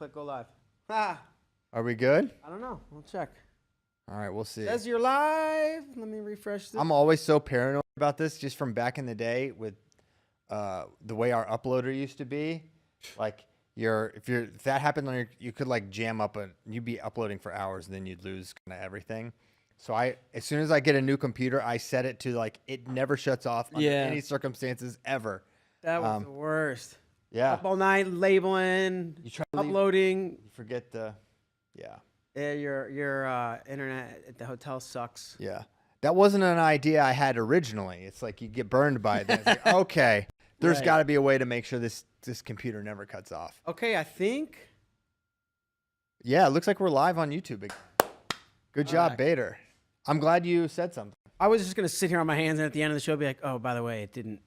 Click go live. Ah, Are we good? I don't know. We'll check. All right, we'll see. Says you're live. Let me refresh this. I'm always so paranoid about this just from back in the day with the way our uploader used to be. Like if that happened on you could like jam up you'd be uploading for hours and then you'd lose kind of everything. So as soon as I get a new computer, I set it to like it never shuts off under any circumstances ever. That was the worst. Yeah. Up all night labeling, uploading. You forget yeah, your internet at the hotel sucks. Yeah. That wasn't an idea I had originally. It's like you get burned by it. Then it's like, okay, there's got to be a way to make sure this computer never cuts off. Okay, I think. Yeah, it looks like we're live on YouTube. Good job, Bader. I'm glad you said something. I was just going to sit here on my hands and at the end of the show be like, oh, by the way, it didn't.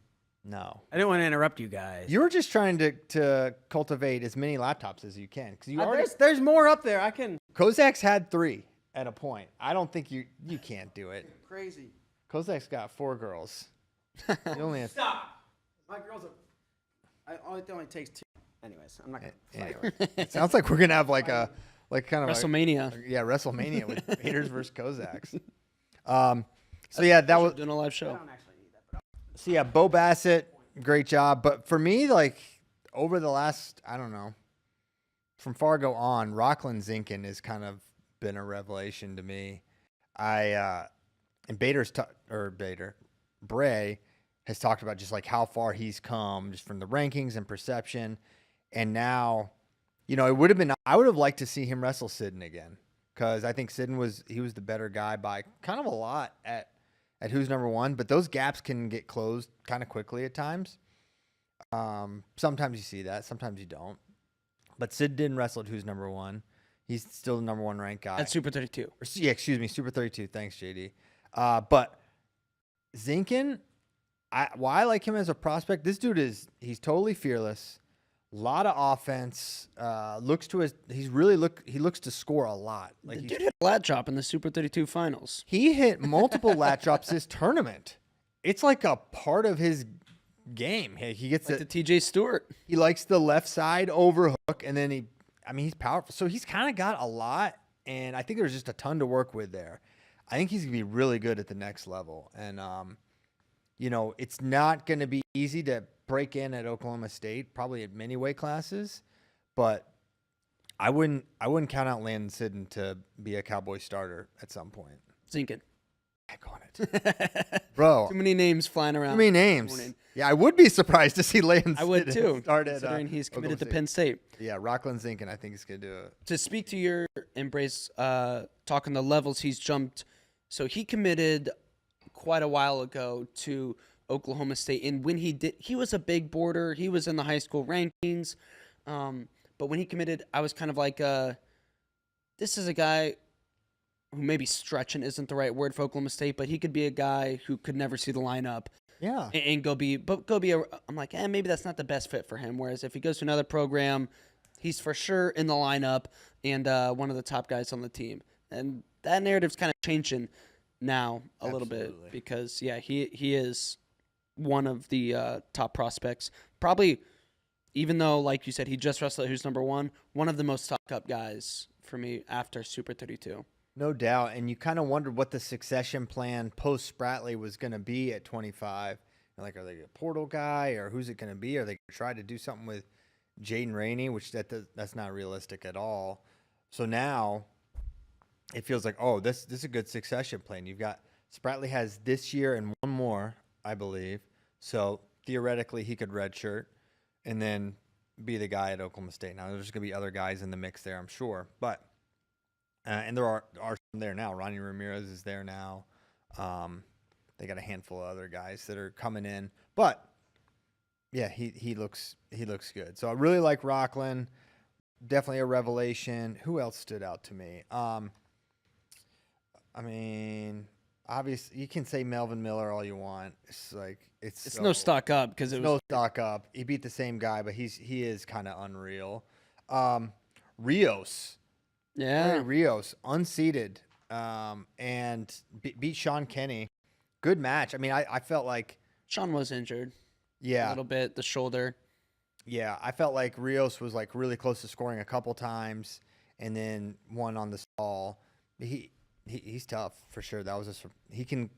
No. I didn't want to interrupt you guys. You were just trying to cultivate as many laptops as you can. Because there's more up there. I can. Kozak's had 3 at a point. I don't think you can't do it. Crazy. Kozak's got 4 girls. You only have Stop. My girls are. It only takes 2. Anyways, I'm not going to. Anyway, it sounds like we're going to have like kind of WrestleMania. WrestleMania with Baders versus Kozaks. So yeah, that was doing a live show. I don't actually need that. So yeah, Bo Bassett, great job. But for me, like over the last, I don't know, from Fargo on, Rockland Zinkin has kind of been a revelation to me. And Bray has talked about just like how far he's come just from the rankings and perception. And now, I would have liked to see him wrestle Sidden again. Because I think Sidden was the better guy by kind of a lot at who's number one, but those gaps can get closed kind of quickly at times. Sometimes you see that, sometimes you don't. But Sid didn't wrestle at who's number one. He's still the number 1 ranked guy. At Super 32. Yeah, excuse me, Super 32. Thanks, JD. But Zinkin, why I like him as a prospect, this dude he's totally fearless. A lot of offense. He looks to score a lot. Like the dude hit a lat drop in the Super 32 finals. He hit multiple lat drops this tournament. It's like a part of his game. He gets like the TJ Stewart. He likes the left side overhook, and then he's powerful. So he's kind of got a lot, and I think there's just a ton to work with there. I think he's gonna be really good at the next level, and it's not gonna be easy to break in at Oklahoma State, probably at many weight classes, but I wouldn't count out Landon Sidden to be a Cowboy starter at some point. Zinkin. Heck on it. Bro. Too many names flying around. Too many names. Yeah, I would be surprised to see Landon Sidden. I would too, considering he's committed to Penn State. Yeah, Rockland Zinkin, I think he's going to do it. To speak to your embrace, talking the levels he's jumped. So he committed quite a while ago to Oklahoma State, and when he was a big boarder. He was in the high school rankings, but when he committed, I was kind of like, this is a guy who maybe stretching isn't the right word for Oklahoma State, but he could be a guy who could never see the lineup, and go be. I'm like, maybe that's not the best fit for him. Whereas if he goes to another program, he's for sure in the lineup and one of the top guys on the team, and that narrative's kind of changing now a little bit because he is one of the top prospects. Probably, even though, like you said, he just wrestled at who's number one of the most talk-up guys for me after Super 32. No doubt. And you kind of wondered what the succession plan post-Spratley was going to be at 25. Like, are they a portal guy, or who's it going to be? Are they going to try to do something with Jaden Rainey, which that's not realistic at all. So now it feels like, this is a good succession plan. You've got Spratley has this year and one more, I believe. So theoretically, he could redshirt and then be the guy at Oklahoma State. Now, there's going to be other guys in the mix there, I'm sure. But and there are some there now. Ronnie Ramirez is there now. They got a handful of other guys that are coming in. But yeah, he looks good. So I really like Rockland. Definitely a revelation. Who else stood out to me? Obviously, you can say Melvin Miller all you want. It's no stock up because it was no stock up. He beat the same guy, but he is kind of unreal. Rios, Rios, unseeded, and beat Sean Kenny. Good match. I felt like Sean was injured. Yeah, a little bit, the shoulder. Yeah, I felt like Rios was like really close to scoring a couple times, and then one on the stall. He's tough for sure. That was he can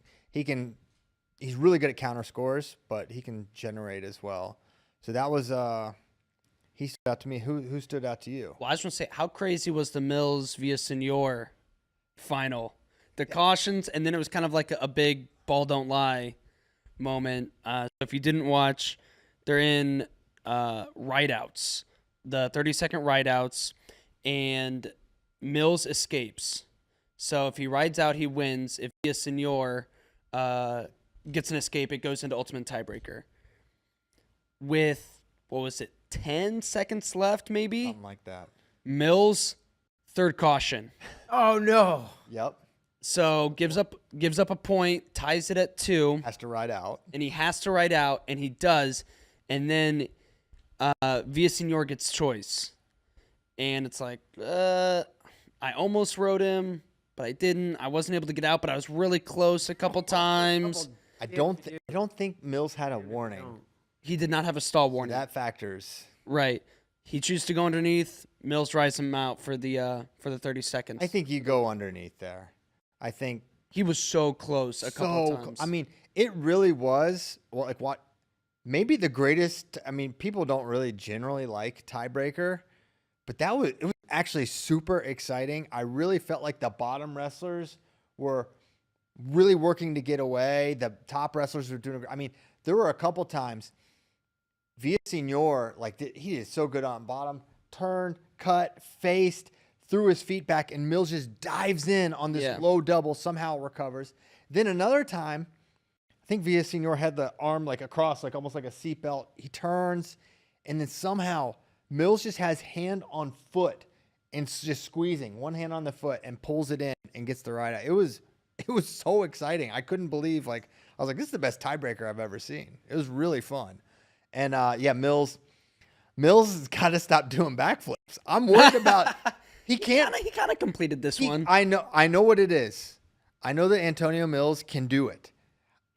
he's really good at counter scores, but he can generate as well. So that was he stood out to me. Who stood out to you? Well, I just want to say, how crazy was the Mills Villasenor final? The cautions, and then it was kind of like a big ball don't lie moment. So if you didn't watch, they're in rideouts, the 30-second rideouts, and Mills escapes. So if he rides out, he wins. If Villasenor gets an escape, it goes into ultimate tiebreaker. With, 10 seconds left, maybe? Something like that. Mills, third caution. Oh no. Yep. So gives up a point, ties it at 2. Has to ride out. And he has to ride out, and he does. And then Villasenor gets choice. And it's like, I almost rode him, but I didn't. I wasn't able to get out, but I was really close a couple times. I don't think Mills had a warning. He did not have a stall warning. That factors. Right. He chooses to go underneath. Mills rides him out for the 30 seconds. I think you go underneath there. I think he was so close a couple times. I mean, it really was. Well, like what? Maybe the greatest. I mean, people don't really generally like tiebreaker, but it was actually super exciting. I really felt like the bottom wrestlers were really working to get away. The top wrestlers were doing. I mean, there were a couple times. Villasenor, like he did so good on bottom, turned, cut, faced, threw his feet back, and Mills just dives in on this low double, somehow recovers. Then another time, I think Villasenor had the arm like across, like almost like a seatbelt. He turns, and then somehow Mills just has hand on foot and just squeezing one hand on the foot and pulls it in and gets the ride out. It was so exciting. I couldn't believe, I was like, this is the best tiebreaker I've ever seen. It was really fun. And Mills has got to stop doing backflips. I'm worried about he can't. He kind of completed this one. I know what it is. I know that Antonio Mills can do it.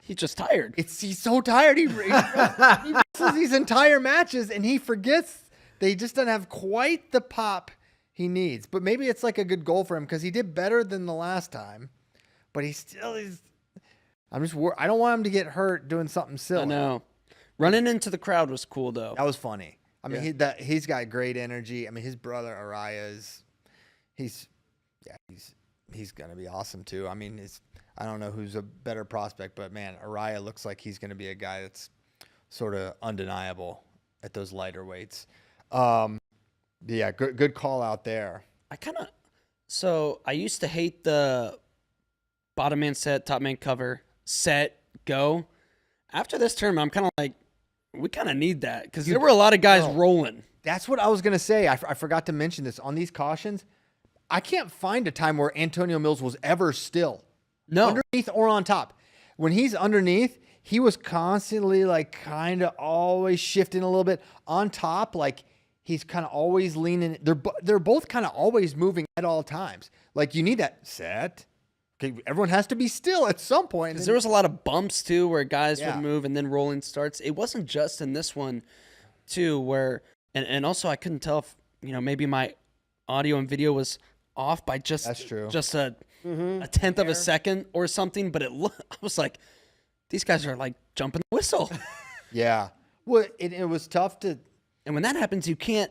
He's just tired. He's so tired. He wrestles these entire matches and he forgets that he just doesn't have quite the pop he needs. But maybe it's like a good goal for him because he did better than the last time. But he still is. I'm just worried. I don't want him to get hurt doing something silly. I know. Running into the crowd was cool, though. That was funny. I mean, he's got great energy. I mean, his brother Araya he's gonna be awesome too. I mean, I don't know who's a better prospect, but man, Araya looks like he's gonna be a guy that's sort of undeniable at those lighter weights. Good call out there. I used to hate the bottom man set, top man cover, set, go. After this tournament, I'm kind of like, we kind of need that because there were a lot of guys rolling. That's what I was going to say. I forgot to mention this. On these cautions, I can't find a time where Antonio Mills was ever still. No. Underneath or on top. When he's underneath, he was constantly like kind of always shifting a little bit. On top, like he's kind of always leaning. They're both kind of always moving at all times. Like you need that set. Okay, everyone has to be still at some point. Because there was a lot of bumps, too, where guys would move and then rolling starts. It wasn't just in this one, too, where... And also, I couldn't tell if, maybe my audio and video was off by just... That's true. Just a tenth of a second or something. But I was like, these guys are, like, jumping the whistle. Yeah. Well, it was tough to... And when that happens, you can't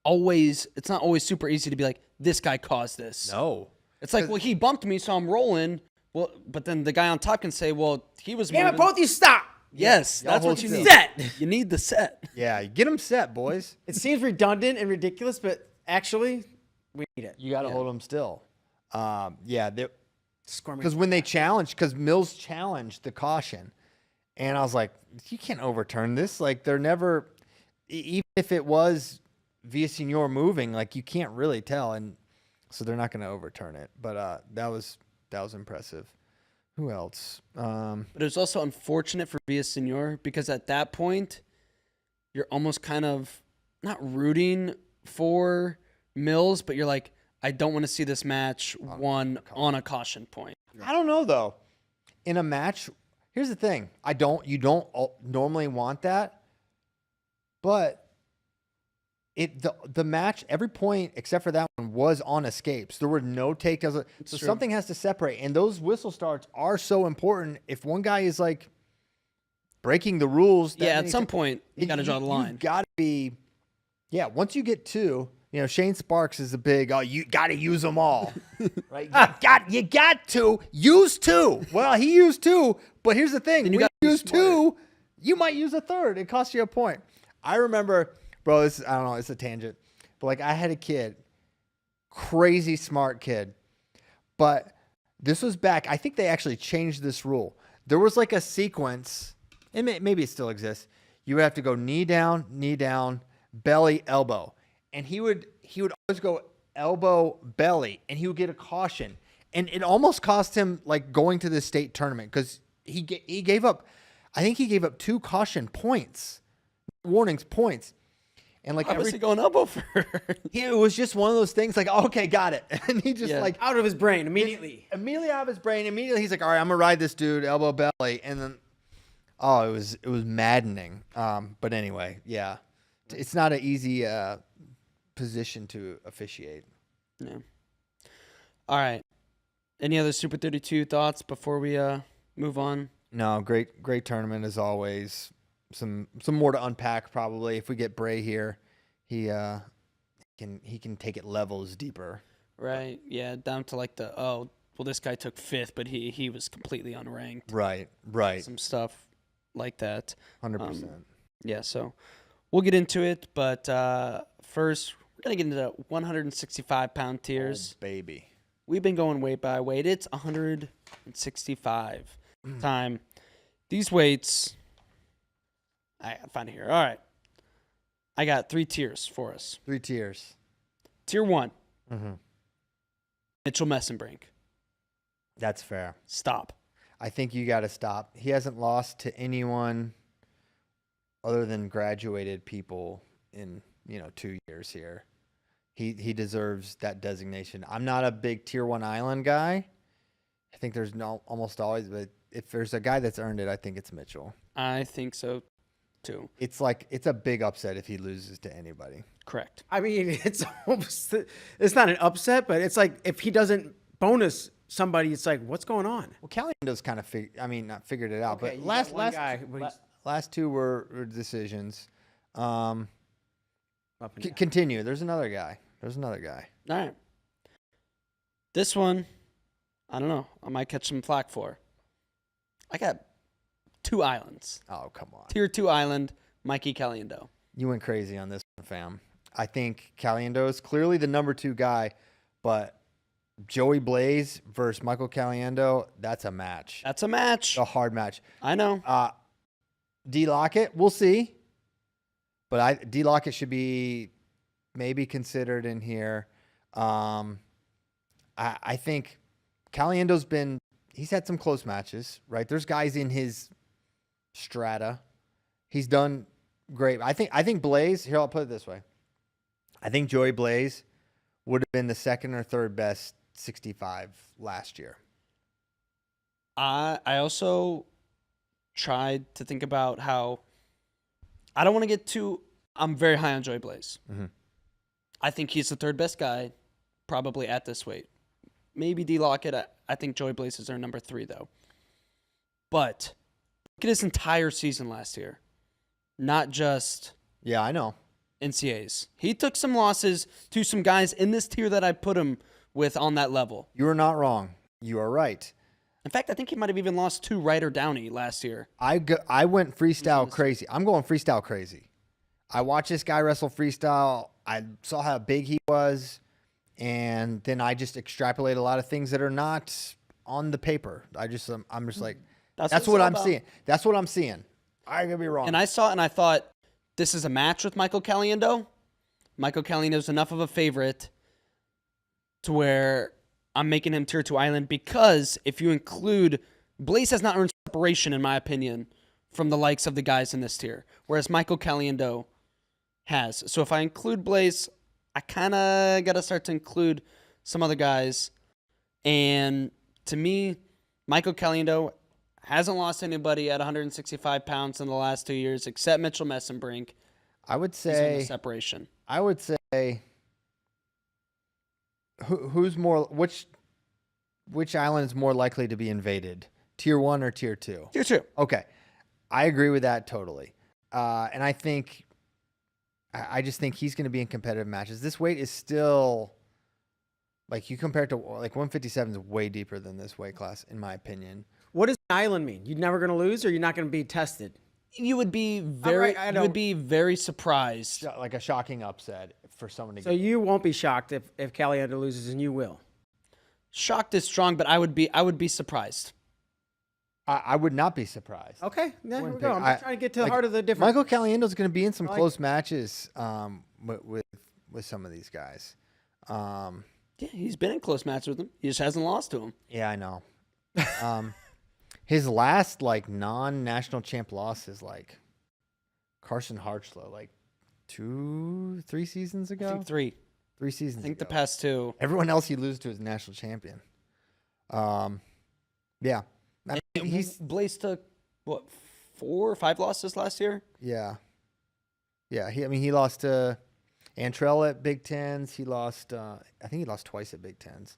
always... It's not always super easy to be like, this guy caused this. No. It's like, well, he bumped me, so I'm rolling. Well, but then the guy on top can say, well, he was Damn moving. it, both you stop. Yes, Y'all that's hold what you still. need. Set. You need the set. Yeah, get them set, boys. It seems redundant and ridiculous, but actually, we need it. You got to hold them still. Because Squirming. when they challenged, because Mills challenged the caution, and I was like, you can't overturn this. Like, they're never, even if it was Villasenor moving, like, you can't really tell. And so they're not going to overturn it. But that was impressive. Who else? But it was also unfortunate for Villasenor because at that point, you're almost kind of not rooting for Mills, but you're like, I don't want to see this match won on a caution point. I don't know, though. In a match, here's the thing. You don't normally want that. But the match, every point except for that one was on escapes. There were no takedowns. So something has to separate. And those whistle starts are so important. If one guy is like breaking the rules. At some point, you got to draw the line. You've got to be, once you get 2, Shane Sparks is a big, you got to use them all. Right? You got to use 2. Well, he used 2, but here's the thing. When you use 2, you might use a third. It costs you a point. I remember, bro, I don't know, it's a tangent. But like I had a kid, crazy smart kid. But this was back, I think they actually changed this rule. There was like a sequence, and maybe it still exists. You would have to go knee down, belly, elbow. And he would always go elbow, belly, and he would get a caution. And it almost cost him like going to the state tournament because he gave up, I think he gave up 2 caution points, warnings points. And like why was he going elbow first? It was just one of those things like, okay, got it. And he just like out of his brain immediately. Immediately out of his brain. Immediately he's like, all right, I'm gonna ride this dude, elbow, belly. And then it was maddening. But anyway, yeah. It's not an easy position to officiate. Yeah. All right. Any other Super 32 thoughts before we move on? No, great tournament as always. Some more to unpack probably. If we get Bray here, he can take it levels deeper. Right. Yeah, down to like this guy took 5th, but he was completely unranked. Right. Some stuff like that. 100%. Yeah, so we'll get into it, but first we're going to get into 165-pound tiers. Oh, baby. We've been going weight by weight. It's 165 time. These weights, I gotta find it here. All right. I got 3 tiers for us. 3 tiers. Tier 1. Mm-hmm. Mitchell Messenbrink. That's fair. Stop. I think you got to stop. He hasn't lost to anyone other than graduated people in 2 years here. He deserves that designation. I'm not a big Tier 1 Island guy. I think there's almost always, but if there's a guy that's earned it, I think it's Mitchell. I think so too. It's a big upset if he loses to anybody. Correct. I mean, it's not an upset, but it's like if he doesn't bonus somebody, it's like, what's going on? Well, Caliendo's kind of not figured it out, Okay, but last 2 were decisions. Continue. There's another guy. All right. This one, I don't know. I might catch some flack for. I got 2 islands. Oh, come on. Tier 2 island, Mikey Caliendo. You went crazy on this one, fam. I think Caliendo is clearly the number 2 guy, but Joey Blaze versus Michael Caliendo, that's a match. That's a match. A hard match. I know. D. Lockett, we'll see. But D. Lockett should be maybe considered in here. I think Caliendo's he's had some close matches, right? There's guys in his strata. He's done great. I think Blaze, here, I'll put it this way. I think Joey Blaze would have been the 2nd or 3rd best 65 last year. I also tried to think about how I don't want to get too. I'm very high on Joey Blaze. Mm-hmm. I think he's the 3rd best guy, probably at this weight. Maybe D. Lockett. I think Joey Blaze is our number 3, though. But look at his entire season last year. Not just. Yeah, I know. NCAs. He took some losses to some guys in this tier that I put him with on that level. You are not wrong. You are right. In fact, I think he might have even lost to Ryder Downey last year. I went freestyle crazy. I'm going freestyle crazy. I watched this guy wrestle freestyle. I saw how big he was, and then I just extrapolate a lot of things that are not on the paper. I'm just like, that's what I'm seeing. That's what I'm seeing. I could be wrong. And I saw it and I thought, this is a match with Michael Caliendo. Michael Caliendo's enough of a favorite to where I'm making him Tier 2 Island because if you include, Blaze has not earned separation, in my opinion, from the likes of the guys in this tier, whereas Michael Caliendo has. So if I include Blaze, I kind of got to start to include some other guys. And to me, Michael Caliendo hasn't lost anybody at 165 pounds in the last 2 years except Mitchell Messenbrink. I would He's in say the separation. I would say who's more which island is more likely to be invaded? Tier 1 or tier 2? Tier 2. Okay. I agree with that totally. And I think I just think he's going to be in competitive matches. This weight is still like you compare it to like 157 is way deeper than this weight class in my opinion. What does an island mean? You're never going to lose, or you're not going to be tested? You would be very surprised. Like a shocking upset for someone to So get. you won't be shocked if Caliendo loses, and you will. Shocked is strong, but I would be surprised. I would not be surprised. Okay, yeah, here we Wouldn't go. pick- I'm I- trying to get to the like, heart of the difference. Michael Caliendo's going to be in some I like close matches with some of these guys. Yeah, he's been in close matches with them. He just hasn't lost to him. Yeah, I know. His last like non-national champ loss is like Carson Hartzler, like 2-3 seasons ago. I think 3. 3 seasons. I think the ago. past 2. Everyone else he loses to is national champion. Yeah. I mean, he's Blaze took what 4 or 5 losses last year. yeah. He lost to Antrell at Big Tens. He lost. I think he lost twice at Big Tens.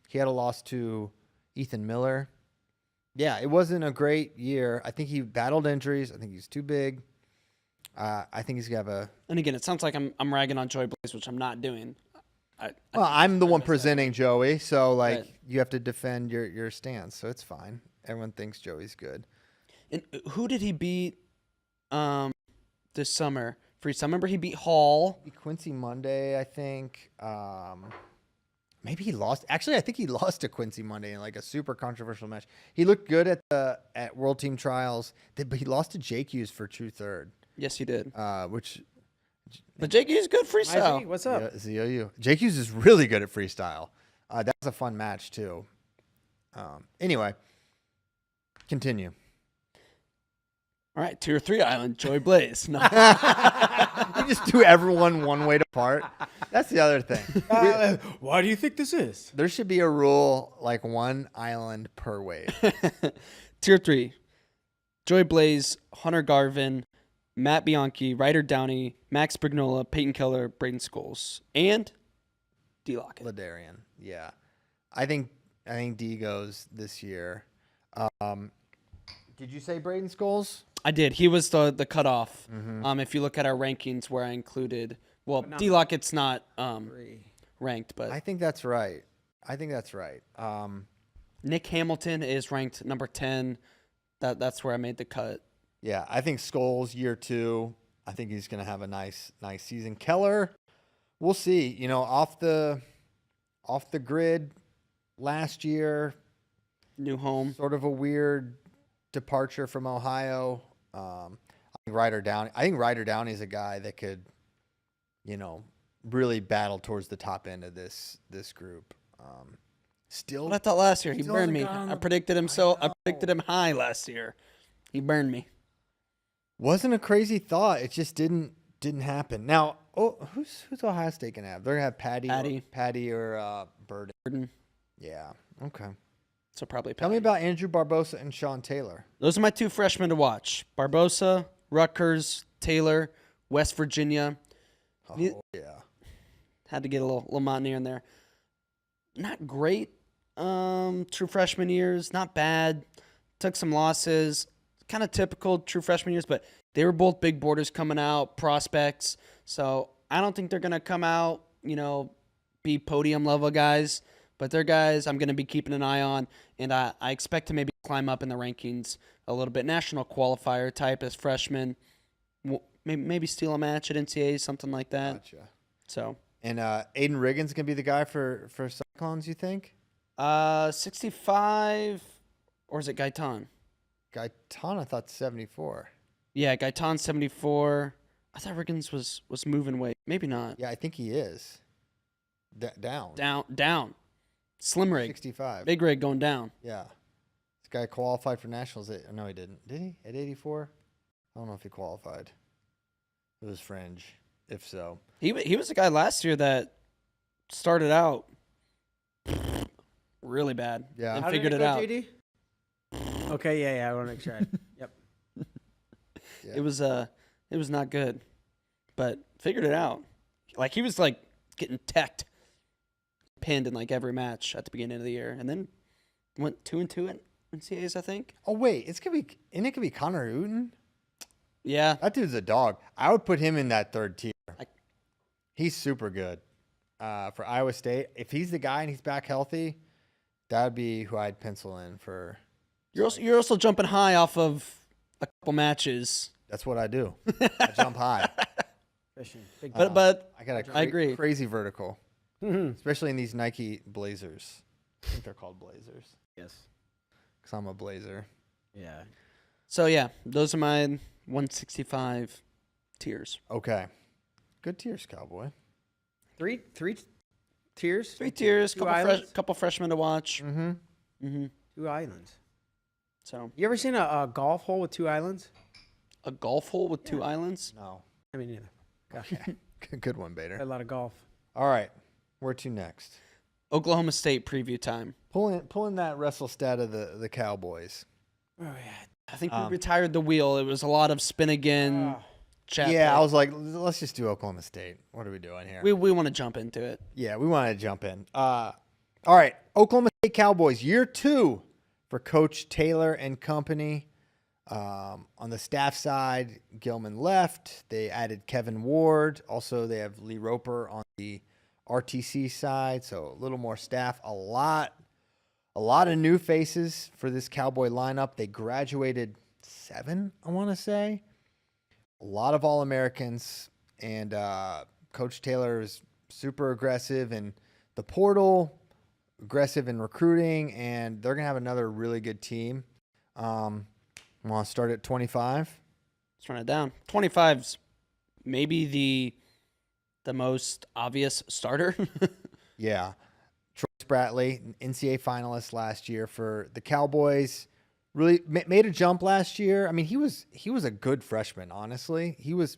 He had a loss to Ethan Miller. Yeah, it wasn't a great year. I think he battled injuries. I think he's too big. I think he's gonna have a. And again, it sounds like I'm ragging on Joey Blaze, which I'm not doing. Well, I'm the one presenting Joey, so like Right. you have to defend your stance. So it's fine. Everyone thinks Joey's good. And who did he beat this summer? I remember he beat Hall. Quincy Monday, I think. Maybe he lost. Actually, I think he lost to Quincy Monday in like a super controversial match. He looked good at World Team Trials, but he lost to Jake Hughes for true third. Yes, he did. Which But Jake is good freestyle. Izzy, what's up? yeah, ZOU. Jake Hughes is really good at freestyle. That was a fun match too. Anyway, continue. All right, tier 3 island, Joey Blaze. No. You just do everyone one weight apart. That's the other thing. Why do you think this is? There should be a rule like one island per weight. Tier 3, Joey Blaze, Hunter Garvin, Matt Bianchi, Ryder Downey, Max Brignola, Peyton Keller, Braden Scholes, and D. Lockett. Ladarian. Yeah. I think D goes this year. Did you say Braden Scholes? I did. He was the cutoff. If you look at our rankings where I included, well, D. Lockett's not ranked, but I think that's right. Nick Hamilton is ranked number 10. That's where I made the cut. Yeah, I think Scholes year 2. I think he's going to have a nice season. Keller, we'll see. You know, off the grid last year, New home. sort of a weird departure from Ohio. I think Ryder Downey is a guy that could, you know, really battle towards the top end of this group. Still, What I thought last year, he Still burned the me. guy on I the- predicted him I predicted him high last year. He burned me. wasn't a crazy thought. It just didn't happen. Now, who's Ohio State gonna have? They're gonna have Patty or Burden. Yeah. Okay. So probably Tell me Patty. about Andrew Barbosa and Sean Taylor. Those are my 2 freshmen to watch. Barbosa, Rutgers, Taylor, West Virginia. Oh You- yeah. Had to get a little Mountaineer in there. Not great true freshman years. Not bad. Took some losses. Kind of typical true freshman years, but they were both big boarders coming out, prospects. So I don't think they're going to come out, be podium level guys. But they're guys I'm going to be keeping an eye on, and I expect to maybe climb up in the rankings a little bit. National qualifier type as freshmen. Maybe steal a match at NCAA, something like that. Gotcha. So And Aiden Riggins gonna be the guy for Cyclones, you think? 65, or is it Gaitan? Gaitan, I thought 74. Yeah, Gaitan 74. I thought Riggins was moving weight. Maybe not. Yeah, I think he is. Down. Down. Slim rig. 65. Big rig going down. Yeah. This guy qualified for nationals. No, he didn't. Did he? At 84? I don't know if he qualified. It was fringe, if so. He was the guy last year that started out really bad. Yeah. And How did figured it go, out. JD? Okay, yeah, I want to make sure. Yep. Yeah. It was not good. but figured it out. Like, he was like getting pinned in like every match at the beginning of the year, and then went 2-2 in NCAAs, I think. Oh wait, isn't it gonna be Connor Uten? Yeah, That dude's a dog. I would put him in that third tier. I- He's super good for Iowa State. If he's the guy and he's back healthy, that would be who I'd pencil in for. you're also jumping high off of a couple matches, That's what I do. I jump high. Fishing. Big but I got a I agree. crazy vertical, Mhm. especially in these Nike Blazers. I think they're called Blazers Yes. because I'm a Blazer. Yeah. So yeah, those are my 165 tiers. Okay, good tiers, Cowboy. Three tiers. 3 tiers, Two islands? couple freshmen to watch. Mm-hmm. Mm-hmm. 2 islands. So You ever seen a golf hole with 2 islands? a golf hole with 2 islands. No. I mean, neither. Okay. Good one, Bader. A lot of golf. All right, where to next? Oklahoma State preview time. Pulling that wrestle stat of the Cowboys. Oh yeah. I think we retired the wheel. It was a lot of spin again. Chat Yeah, play. I was like, let's just do Oklahoma State. What are we doing here? we want to jump into it. Yeah, we wanted to jump in. All right, Oklahoma State Cowboys, year 2 for Coach Taylor and company. On the staff side, Gilman left. They added Kevin Ward. Also, they have Lee Roper on the RTC side, so a little more staff. A lot of new faces for this Cowboy lineup. They graduated 7, I want to say. A lot of All-Americans, and Coach Taylor is super aggressive in the portal, aggressive in recruiting, and they're going to have another really good team. Want to start at 25? Let's run it down. 25's maybe the most obvious starter. Yeah. Troy Spratley, NCAA finalist last year for the Cowboys. Really made a jump last year. I mean, he was a good freshman, honestly. He was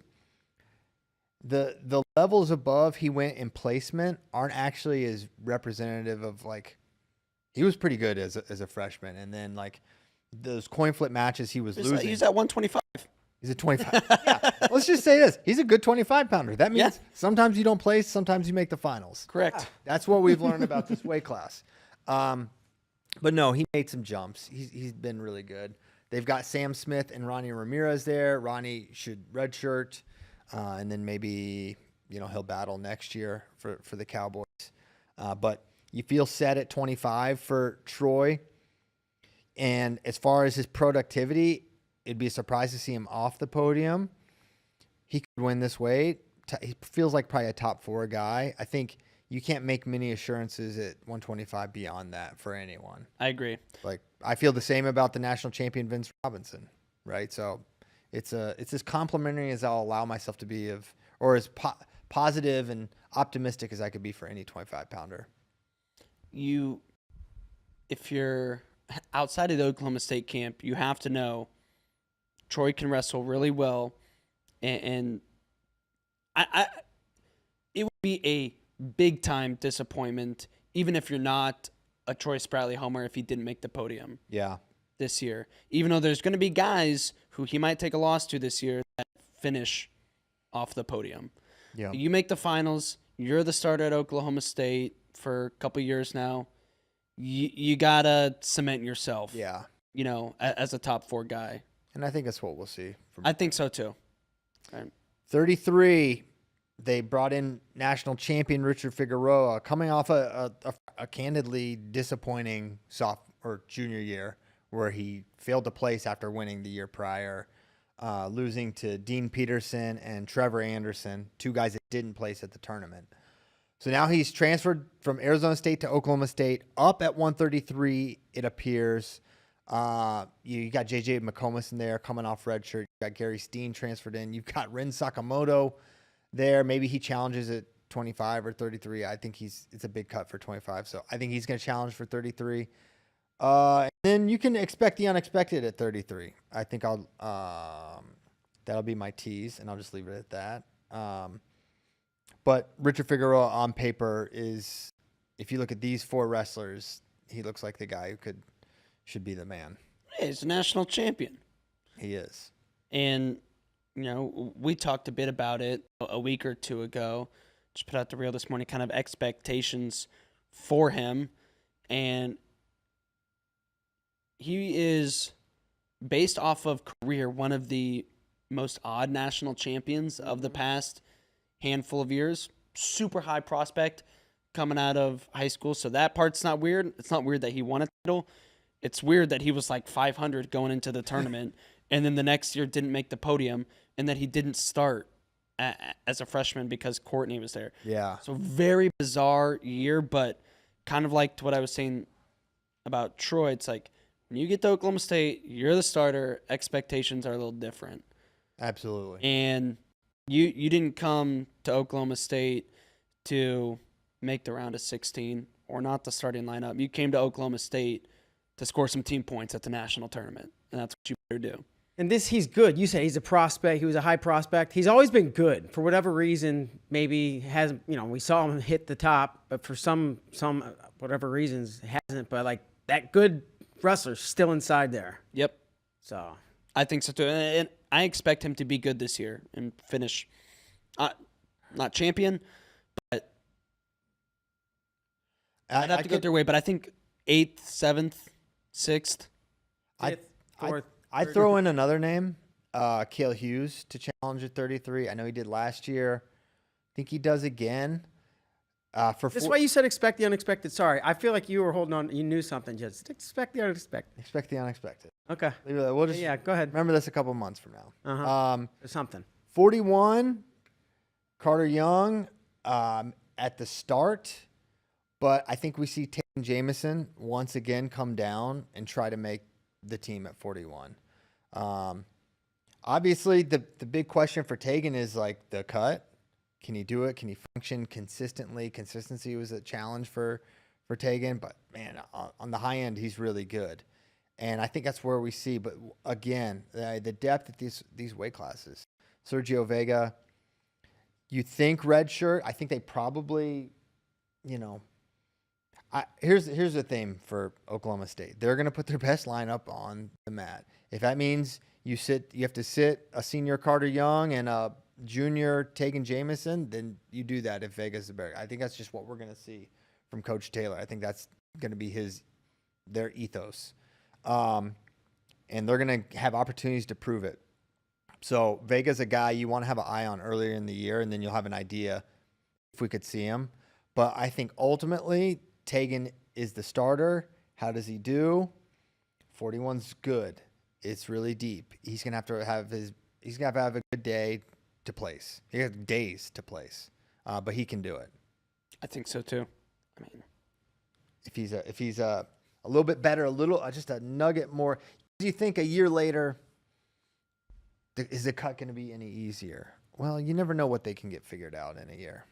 the levels above he went in placement aren't actually as representative of, like, he was pretty good as a freshman, and then like those coin flip matches he was losing. He's at 125. He's a 25. Yeah. Let's just say this. He's a good 25 pounder. That means sometimes you don't place, sometimes you make the finals. Correct. That's what we've learned about this weight class. But no, he made some jumps. He's been really good. They've got Sam Smith and Ronnie Ramirez there. Ronnie should redshirt, and then maybe he'll battle next year for the Cowboys. But you feel set at 25 for Troy. And as far as his productivity, it'd be a surprise to see him off the podium. He could win this weight. He feels like probably a top 4 guy. I think you can't make many assurances at 125 beyond that for anyone. I agree. Like, I feel the same about the national champion Vince Robinson, right? So it's as complimentary as I'll allow myself to be or as positive and optimistic as I could be for any 25 pounder. If you're outside of the Oklahoma State camp, you have to know Troy can wrestle really well, and it would be a big time disappointment, even if you're not a Troy Spratley homer, if he didn't make the podium. Yeah. This year, even though there's going to be guys who he might take a loss to this year that finish off the podium. Yeah. You make the finals. You're the starter at Oklahoma State for a couple years now. You gotta cement yourself. Yeah. As a top 4 guy. And I think that's what we'll see. I think so too. Right. 33, they brought in national champion Richard Figueroa, coming off a candidly disappointing junior year where he failed to place after winning the year prior, losing to Dean Peterson and Trevor Anderson, 2 guys that didn't place at the tournament. So now he's transferred from Arizona State to Oklahoma State, up at 133, it appears. You got J.J. McComas in there coming off redshirt. You got Gary Steen transferred in. You've got Ren Sakamoto there. Maybe he challenges at 25 or 33. I think it's a big cut for 25, so I think he's going to challenge for 33. And then you can expect the unexpected at 33. I think that'll be my tease, and I'll just leave it at that. But Richard Figueroa on paper is, if you look at these 4 wrestlers, he looks like the guy who should be the man. Hey, he's a national champion. He is. And we talked a bit about it a week or two ago. Just put out the reel this morning, kind of expectations for him. And he is, based off of career, one of the most odd national champions of the past handful of years. Super high prospect coming out of high school. So that part's not weird. It's not weird that he won a title. It's weird that he was like 500 going into the tournament and then the next year didn't make the podium and that he didn't start as a freshman because Courtney was there. Yeah. So very bizarre year, but kind of like what I was saying about Troy. It's like when you get to Oklahoma State, you're the starter. Expectations are a little different. Absolutely. And you didn't come to Oklahoma State to make the round of 16 or not the starting lineup. You came to Oklahoma State to score some team points at the national tournament, and that's what you better do. And he's good. You said he's a prospect. He was a high prospect. He's always been good. For whatever reason, maybe hasn't, we saw him hit the top, but for some whatever reasons, hasn't. But like that good wrestler's still inside there. Yep. So I think so too. And I expect him to be good this year and finish, not champion, but I'd have to go their way. But I think 8th, 7th, 6th. I'd throw in another name, Cale Hughes, to challenge at 33. I know he did last year. I think he does again. That's why you said expect the unexpected. Sorry, I feel like you were holding on. You knew something. Just expect the unexpected. Expect the unexpected. Okay. We'll just go ahead. remember this a couple months from now. Something. 41, Carter Young at the start, but I think we see Takedown Jamison once again come down and try to make the team at 41. Obviously, the big question for Tegan is like the cut. Can he do it? Can he function consistently? Consistency was a challenge for Tegan, but man, on the high end, he's really good. And I think that's where we see, but again, the depth at these weight classes. Sergio Vega, you think red shirt. I think they probably, here's the thing for Oklahoma State. They're going to put their best lineup on the mat. If that means you have to sit a senior Carter Young and a junior Tegan Jamison, then you do that if Vega's the better. I think that's just what we're going to see from Coach Taylor. I think that's going to be their ethos. And they're going to have opportunities to prove it. So Vega's a guy you want to have an eye on earlier in the year, and then you'll have an idea if we could see him. But I think ultimately Tegan is the starter. How does he do? 41's good. It's really deep. He's gonna have to have a good day to place. He has days to place, but he can do it. I think so too. I mean, if he's a little bit better, just a nugget more. Do you think a year later, is the cut going to be any easier? Well, you never know what they can get figured out in a year.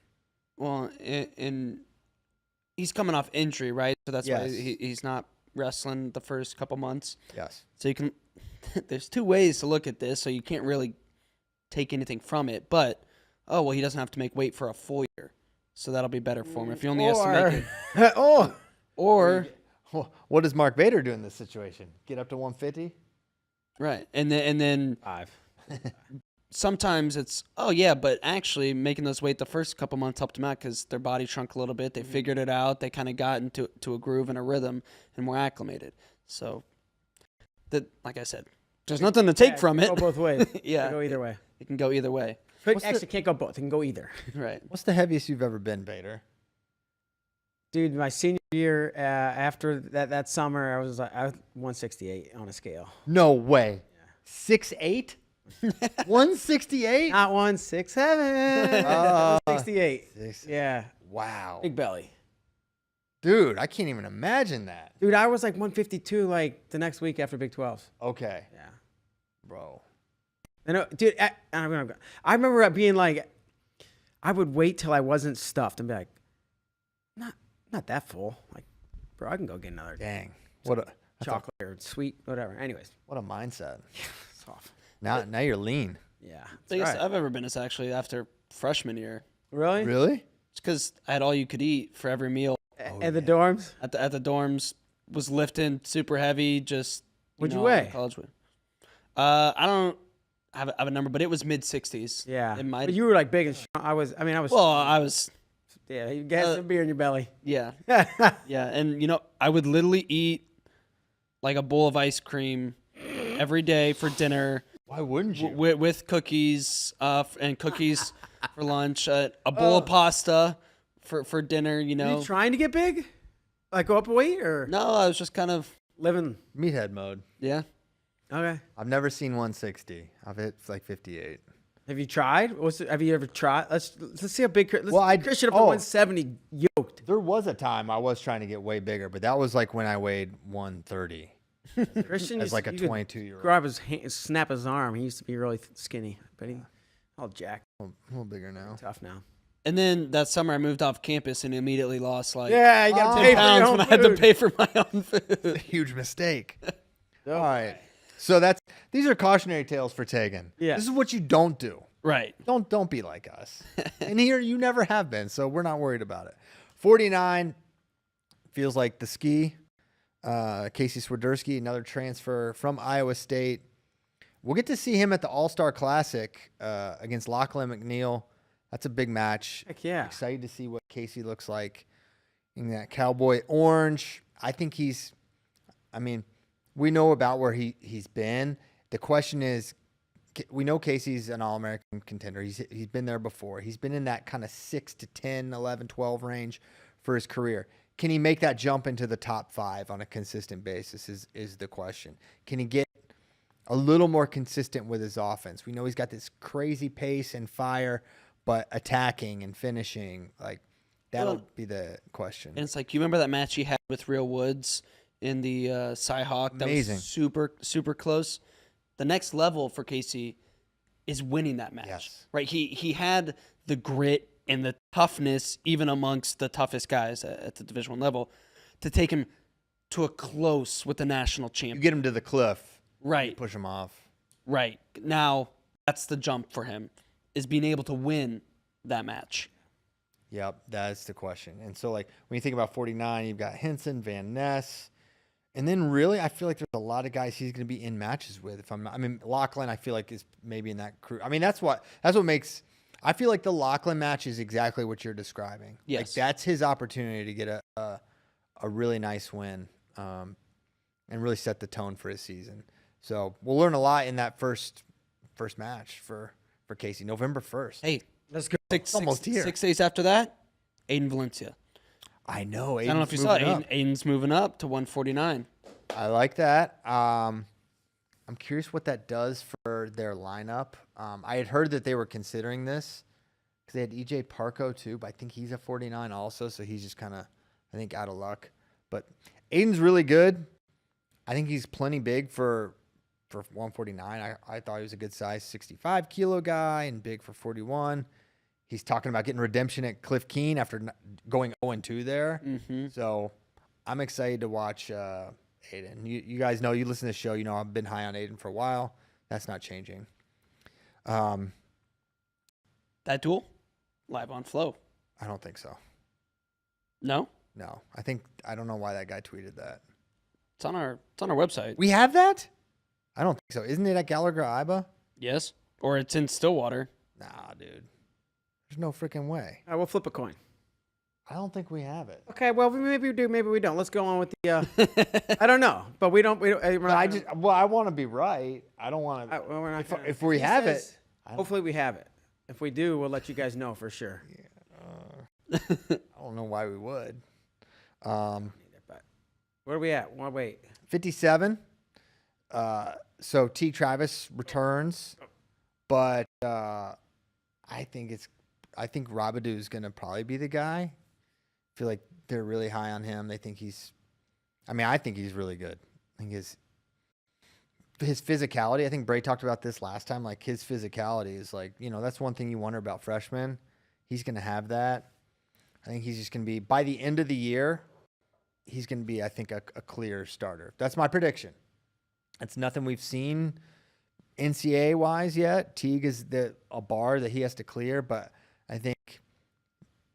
Well, and he's coming off injury, right? So that's why he's not wrestling the first couple months. Yes. So you can. There's two ways to look at this, so you can't really take anything from it. But he doesn't have to make weight for a full year, so that'll be better for him if he only has to make it. Or what does Mark Bader do in this situation? Get up to 150? Right, and then 5. Sometimes it's but actually making those weight the first couple months helped them out because their body shrunk a little bit. They figured it out. They kind of got into a groove and a rhythm and were acclimated. So that, like I said, there's nothing to take from it. Go both ways. Yeah, It can go either way. It can go either way. Actually, can't go both. It can go either. Right. What's the heaviest you've ever been, Bader? Dude, my senior year, after that summer, I was 168 on a scale. No way. 6'8"? 168? Not 167. 168. Yeah. Wow. Big belly. Dude, I can't even imagine that. Dude, I was like 152 like the next week after Big 12s. Okay. Yeah. Bro. Dude, I remember being like, I would wait till I wasn't stuffed and be like, not that full. Like, bro, I can go get another Dang. chocolate or sweet, whatever. Anyways. What a mindset. It's off. Now you're lean. Yeah. Biggest I've ever been is actually after freshman year. Really? Really? It's because I had all you could eat for every meal. At the dorms? At the dorms, was lifting super heavy. Just What'd you weigh? College weight. I don't. have a number, but it was mid-60s. Yeah. It might. But you were like big and strong. I was. Well, I was. Yeah. You got some beer in your belly. Yeah. Yeah, and I would literally eat like a bowl of ice cream every day for dinner. Why wouldn't you? With cookies, and cookies for lunch. A bowl of pasta for dinner. Are you trying to get big? Like go up a weight or No, I was just kind of living? Meathead mode. yeah. Okay. I've never seen 160. I've hit like 58. Have you tried? Have you ever tried? Let's see how big. Well, Christian up to 170 yoked. There was a time I was trying to get way bigger, but that was like when I weighed 130 Christian as like a you could 22-year-old. grab his hand, snap his arm. He used to be really skinny, but he all jacked, A little bigger now. tough now. And then that summer I moved off campus and immediately lost like Yeah, you got 10 pounds when I had to pay for my own food. Huge mistake. All right. So these are cautionary tales for Tegan. Yeah. This is what you don't do. Right. Don't be like us. And here you never have been, so we're not worried about it. 49 feels like the ski. Casey Swiderski, another transfer from Iowa State. We'll get to see him at the All-Star Classic against Lachlan McNeil. That's a big match. Heck yeah. Excited to see what Casey looks like in that cowboy orange. I think we know about where he's been. The question is, we know Casey's an All-American contender. He's been there before. He's been in that kind of 6 to 10, 11, 12 range for his career. Can he make that jump into the top 5 on a consistent basis is the question. Can he get a little more consistent with his offense? We know he's got this crazy pace and fire, but attacking and finishing, like that'll be the question. And it's like, you remember that match he had with Real Woods in the Cy-Hawk? That Amazing. was super, super close. The next level for Casey is winning that match. Yes. Right? He had the grit and the toughness, even amongst the toughest guys at the Division I level, to take him to a close with the national You champion. get him to the cliff, Right. push him off. Right. Now, that's the jump for him, is being able to win that match. Yep, that's the question. And so, like, when you think about 49, you've got Henson, Van Ness, and then really, I feel like there's a lot of guys he's going to be in matches with. Lachlan, I feel like is maybe in that crew. I mean, that's what makes. I feel like the Lachlan match is exactly what you're describing. Yes. Like that's his opportunity to get a really nice win, and really set the tone for his season. So we'll learn a lot in that first match for Casey, November 1st. Hey, Let's go. Almost here. 6 days after that, Aiden Valencia. I know. I don't know if you saw it. Aiden's moving up to 149. I like that. I'm curious what that does for their lineup. I had heard that they were considering this because they had EJ Parco too, but I think he's a 49 also, so he's just kind of, I think, out of luck. But Aiden's really good. I think he's plenty big for 149. I thought he was a good size 65 kilo guy and big for 41. He's talking about getting redemption at Cliff Keen after going 0-2 there. Mm-hmm. So I'm excited to watch Aiden. You guys know, you listen to the show, you know I've been high on Aiden for a while. That's not changing. That duel? Live on Flow. I don't think so. No? No. I don't know why that guy tweeted that. It's on our website. We have that? I don't think so. Isn't it at Gallagher Iba? Yes. Or it's in Stillwater. Nah, dude. There's no freaking way. All right, we'll flip a coin. I don't think we have it. Okay, well, maybe we do, maybe we don't. Let's go on with the. I don't know, but we don't. I want to be right. I don't want to. We're not gonna, If we he have says- it, hopefully we have it. If we do, we'll let you guys know for sure. I don't know why we would. But where are we at? Wait. 57. So T. Travis returns, but I think Robidoux is going to probably be the guy. I feel like they're really high on him. They think I think he's really good. I think his physicality, I think Bray talked about this last time, like his physicality is like, that's one thing you wonder about freshmen. He's going to have that. I think he's just going to be, by the end of the year, he's going to be, I think, a clear starter. That's my prediction. It's nothing we've seen NCAA-wise yet. Teague is a bar that he has to clear, but I think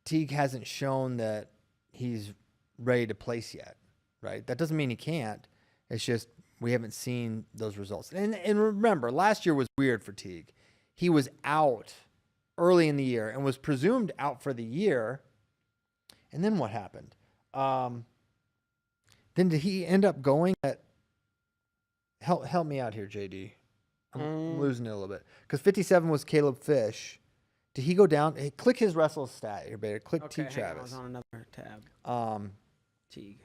Teague hasn't shown that he's ready to place yet, right? That doesn't mean he can't. It's just We haven't seen those results. And remember, last year was weird for Teague. He was out early in the year and was presumed out for the year. And then what happened? Then did he end up going at... Help me out here, JD. I'm losing it a little bit. Because 57 was Caleb Fish. Did he go down? Hey, click his wrestle stat here, baby. Click Okay, T. Travis. I was on another tab. Teague.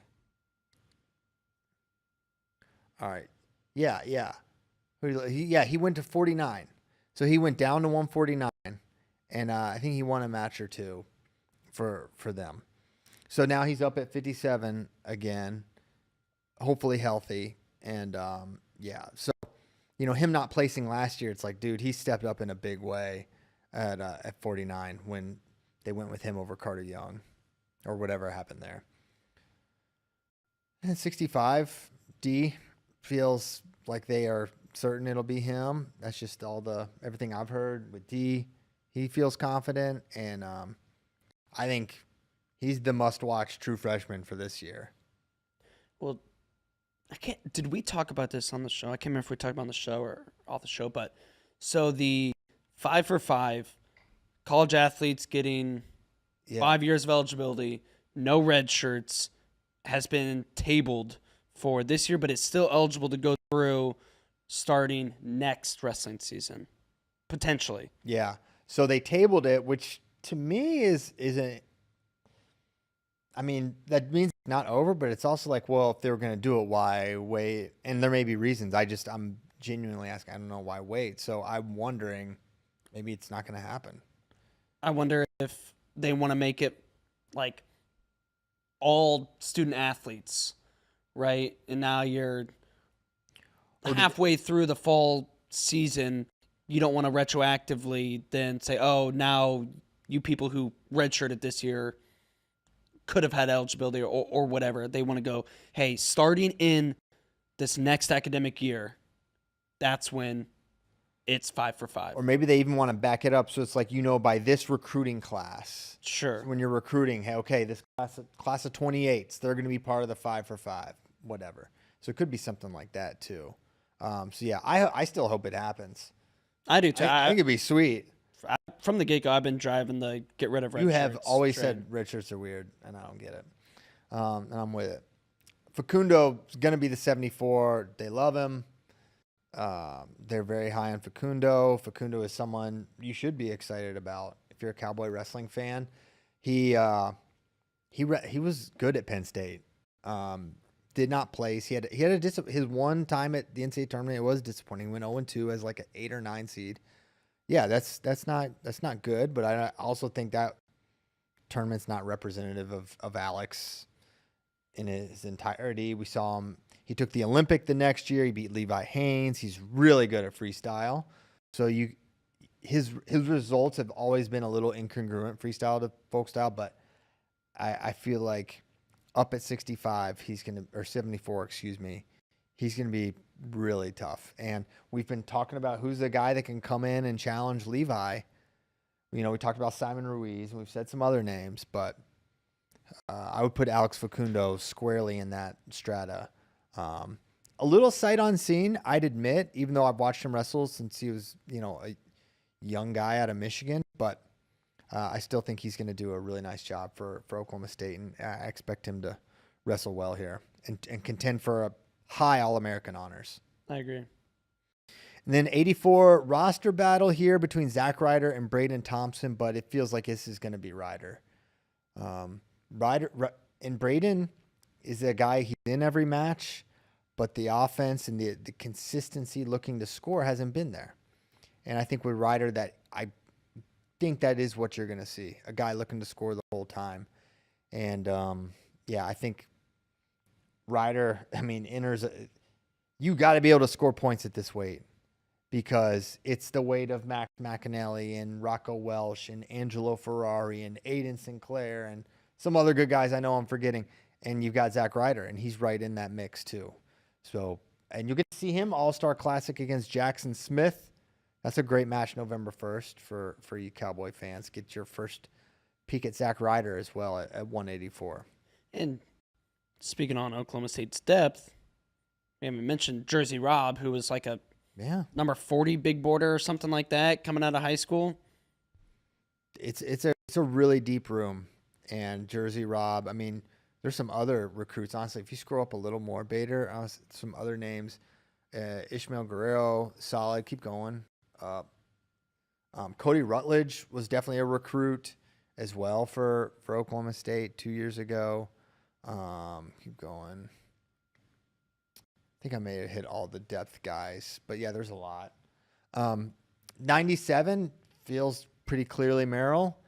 All right. Yeah. He went to 49. So he went down to 149. And I think he won a match or two for them. So now he's up at 57 again, hopefully healthy. And so, him not placing last year, it's like, dude, he stepped up in a big way at 49 when they went with him over Carter Young or whatever happened there. And 65, D feels like they are certain it'll be him. That's just everything I've heard with D. He feels confident, and I think he's the must-watch true freshman for this year. Well, did we talk about this on the show? I can't remember if we talked about it on the show or off the show, but so the 5 for 5 college athletes getting 5 years of eligibility, no red shirts, has been tabled for this year, but it's still eligible to go through starting next wrestling season, potentially. Yeah. So they tabled it, which to me isn't. I mean, that means it's not over, but it's also like, well, if they were going to do it, why wait? And there may be reasons. I'm genuinely asking. I don't know why wait. So I'm wondering, maybe it's not going to happen. I wonder if they want to make it like all student athletes, right? And now you're halfway through the fall season. You don't want to retroactively then say, oh, now you people who redshirted this year could have had eligibility or whatever. They want to go, hey, starting in this next academic year, that's when it's 5 for 5. Or maybe they even want to back it up. So it's like, by this recruiting class. Sure. So when you're recruiting, hey, okay, this class of 28s, they're going to be part of the 5 for 5, whatever. So it could be something like that too. I still hope it happens. I do too. I think it'd be sweet. From the get-go, I've been driving the get rid of red You shirts. have always said red shirts are weird, and I don't get it. And I'm with it. Facundo is going to be the 74. They love him. They're very high on Facundo. Facundo is someone you should be excited about if you're a Cowboy wrestling fan. He was good at Penn State. Did not place. He had his one time at the NCAA tournament. It was disappointing. He went 0-2 as like an 8 or 9 seed. Yeah, that's not good. But I also think that tournament's not representative of Alex in his entirety. We saw him. He took the Olympic the next year. He beat Levi Haynes. He's really good at freestyle. So his results have always been a little incongruent freestyle to folk style, but I feel like up at 65, or 74, excuse me, he's going to be really tough. And we've been talking about who's the guy that can come in and challenge Levi. We talked about Simon Ruiz, and we've said some other names, but I would put Alex Facundo squarely in that strata. A little sight unseen, I'd admit, even though I've watched him wrestle since he was, a young guy out of Michigan, but I still think he's going to do a really nice job for Oklahoma State, and I expect him to wrestle well here and contend for a high All-American honors. I agree. And then 84 roster battle here between Zach Ryder and Braden Thompson, but it feels like this is going to be Ryder. And Braden is a guy, he's in every match, but the offense and the consistency looking to score hasn't been there. And I think with Ryder, that I think that is what you're going to see, a guy looking to score the whole time. And I think Ryder, enters. You got to be able to score points at this weight because it's the weight of Max McAnally and Rocco Welsh and Angelo Ferrari and Aiden Sinclair and some other good guys I know I'm forgetting. And you've got Zach Ryder, and he's right in that mix too. So, and you'll get to see him All-Star Classic against Jackson Smith. That's a great match November 1st for you Cowboy fans. Get your first peek at Zach Ryder as well at 184. And speaking on Oklahoma State's depth, We haven't mentioned Jersey Rob, who was like a number 40 big boarder or something like that coming out of high school. It's a really deep room, and Jersey Rob. I mean, there's some other recruits. Honestly, if you scroll up a little more, Bader, some other names, Ishmael Guerrero, solid. Keep going. Cody Rutledge was definitely a recruit as well for Oklahoma State 2 years ago. Keep going. I think I may have hit all the depth guys, but yeah, there's a lot. 97 feels pretty clearly Merrill.